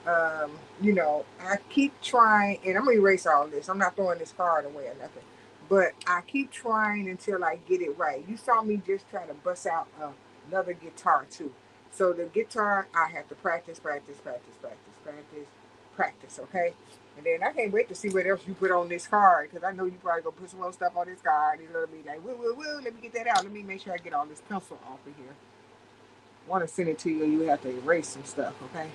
I keep trying, and I'm gonna erase all this. I'm not throwing this card away or nothing. But I keep trying until I get it right. You saw me just try to bust out another guitar too. So the guitar, I have to practice, practice, practice, practice, practice, practice. Okay, and then I can't wait to see what else you put on this card because I know you probably gonna put some more stuff on this card. You're gonna be like, woo, woo, woo. Let me get that out. Let me make sure I get all this pencil off of here. I want to send it to you, and you have to erase some stuff. Okay.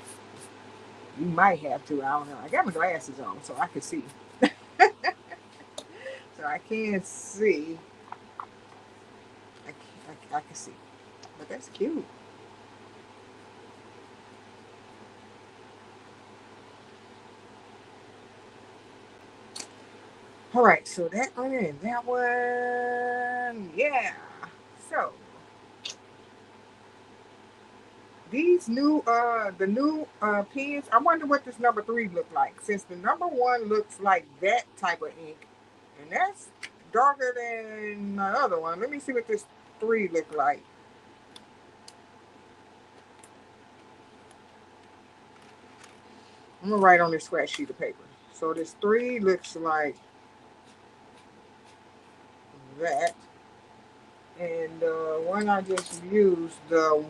You might have to. I don't know. I got my glasses on, so I can see. So I can see. I can see. But that's cute. All right. So that one and that one. Yeah. So these the new pens. I wonder what this number 3 look like. Since the number 1 looks like that type of ink, and that's darker than my other one. Let me see what this 3 look like. I'm gonna write on this scratch sheet of paper. So this 3 looks like that. And the one I just used, the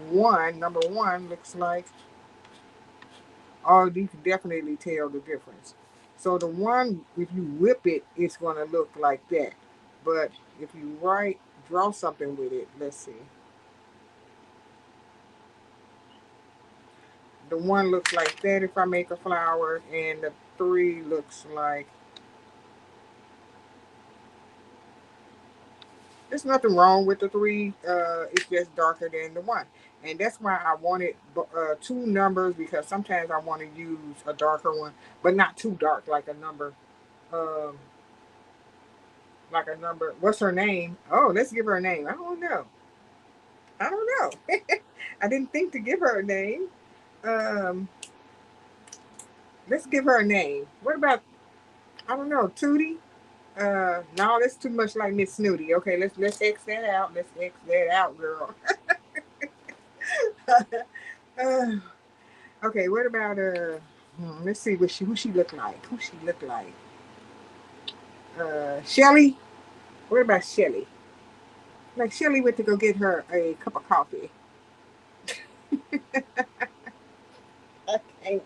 number 1, looks like, oh, you can definitely tell the difference. So the 1, if you whip it, it's going to look like that. But if you draw something with it, let's see. The 1 looks like that if I make a flower, and the 3 looks like, there's nothing wrong with the 3. It's just darker than the 1. And that's why I wanted 2 numbers, because sometimes I want to use a darker one, but not too dark, like a number. Um, like a number. What's her name? Oh, let's give her a name. I don't know. I don't know. I didn't think to give her a name. Um, let's give her a name. What about, I don't know, Tootie? No, that's too much like Miss Snooty. Okay, let's X that out. Let's X that out, girl. uh, okay, what about let's see who she look like. Who she look like? Shelly. What about Shelly? Like Shelly went to go get her a cup of coffee. Okay.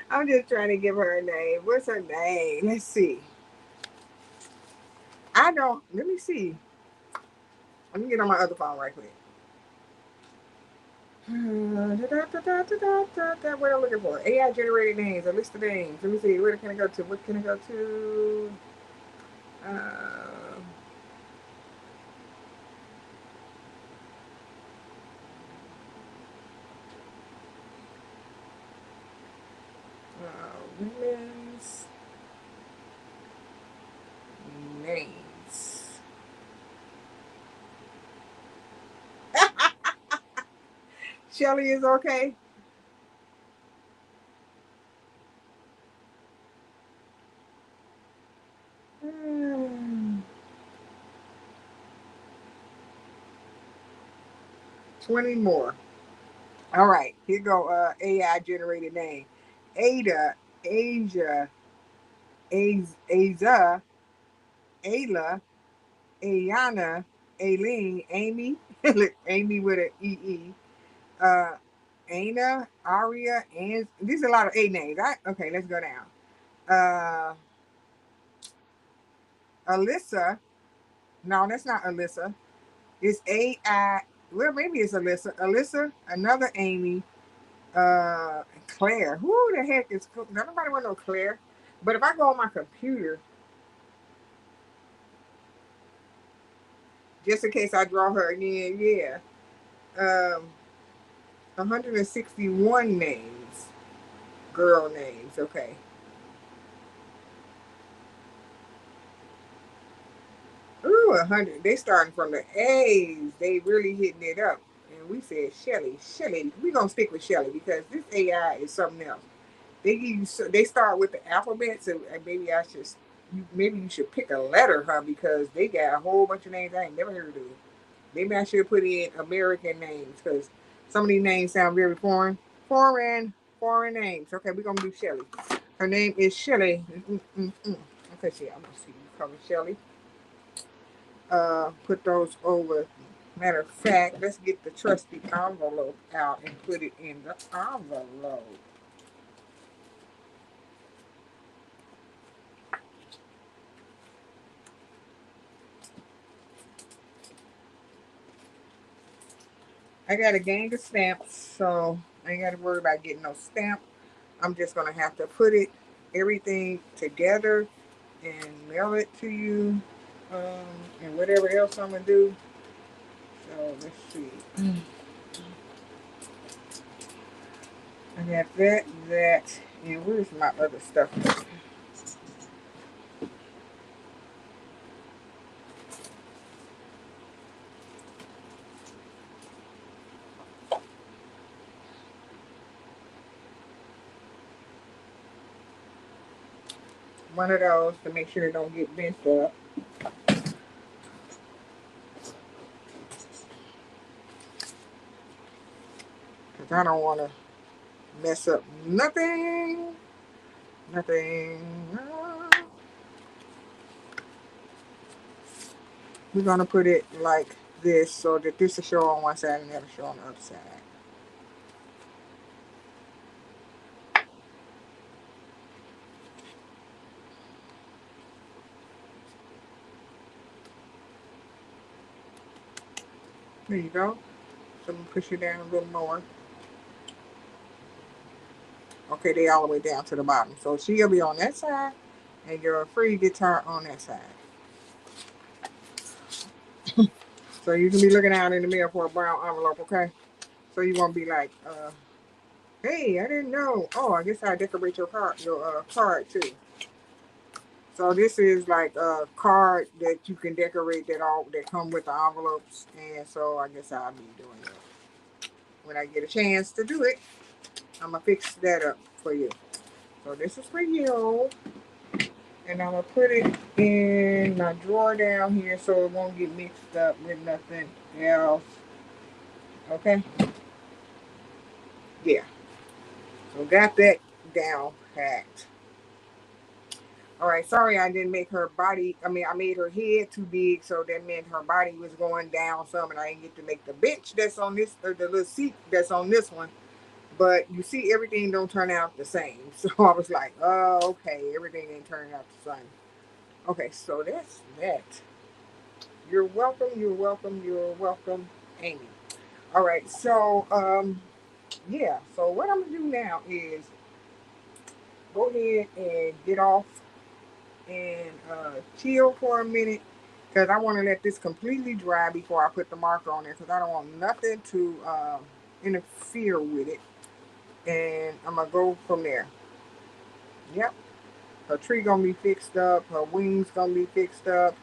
I'm just trying to give her a name. What's her name? Let's see. I don't. Let me see. Let me get on my other phone right quick. What am I looking for? AI generated names. A list of names. Let me see. Where can I go to? What can I go to? Uh, women's names. Shelly is okay. 20 more. All right, here go AI generated name. Ada, Asia, Aza, Ayla, Ayana, Aileen, Amy, Amy with an EE, uh, Ana, Aria, and these are a lot of A names. Okay, let's go down. Uh, Alyssa, no, that's not Alyssa. It's AI. Well, maybe it's Alyssa. Alyssa, another Amy, Claire. Who the heck is? Nobody want to know Claire. But if I go on my computer, just in case I draw her again, yeah. 161 names, girl names. Okay. Ooh, 100. They starting from the A's. They really hitting it up. And we said Shelly. Shelly. We gonna stick with Shelly because this AI is something else. They give you. They start with the alphabet, so maybe I should. Maybe you should pick a letter, huh? Because they got a whole bunch of names I ain't never heard of. Maybe I should put in American names because some of these names sound very foreign. Foreign, foreign names. Okay, we're gonna do Shelly. Her name is Shelly. Okay, see, I'm gonna see you cover Shelly. Put those over. Matter of fact, let's get the trusty envelope out and put it in the envelope. I got a gang of stamps, so I ain't got to worry about getting no stamp. I'm just gonna have to put everything together and mail it to you, and whatever else I'm gonna do. So let's see. I got that, and where's my other stuff? One of those to make sure it don't get bent up. Cause I don't want to mess up nothing. Nothing. We're gonna put it like this so that this will show on one side and that'll show on the other side. There you go. So I'm gonna push it down a little more. Okay, they all the way down to the bottom. So she'll be on that side and your free guitar on that side. So you can be looking out in the mirror for a brown envelope, okay? So you won't be like, hey, I didn't know. Oh, I guess I decorate your card too. So this is like a card that you can decorate that come with the envelopes, and so I guess I'll be doing it when I get a chance to do it. I'm gonna fix that up for you. So this is for you, and I'm gonna put it in my drawer down here so it won't get mixed up with nothing else. Okay? Yeah. So got that down packed. All right, sorry I didn't make her body. I mean, I made her head too big, so that meant her body was going down some, and I didn't get to make the bench that's on this, or the little seat that's on this one. But you see, everything don't turn out the same. So I was like, oh, okay, everything ain't turning out the same. Okay, so that's that. You're welcome. You're welcome. You're welcome, Amy. All right, so yeah. So what I'm gonna do now is go ahead and get off and chill for a minute because I want to let this completely dry before I put the marker on there because I don't want nothing to interfere with it. And I'm gonna go from there. Yep, her tree gonna be fixed up, her wings gonna be fixed up,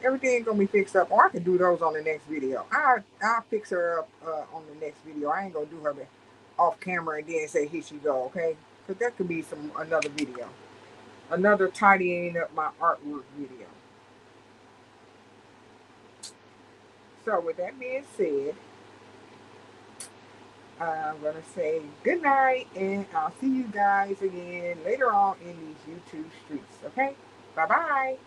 everything gonna be fixed up. Or I can do those on the next video. I'll fix her up on the next video. I ain't gonna do her off camera and then say here she go, okay? Because that could be another video, another tidying up my artwork video. So with that being said, I'm gonna say good night, and I'll see you guys again later on in these YouTube streets. Okay, bye bye.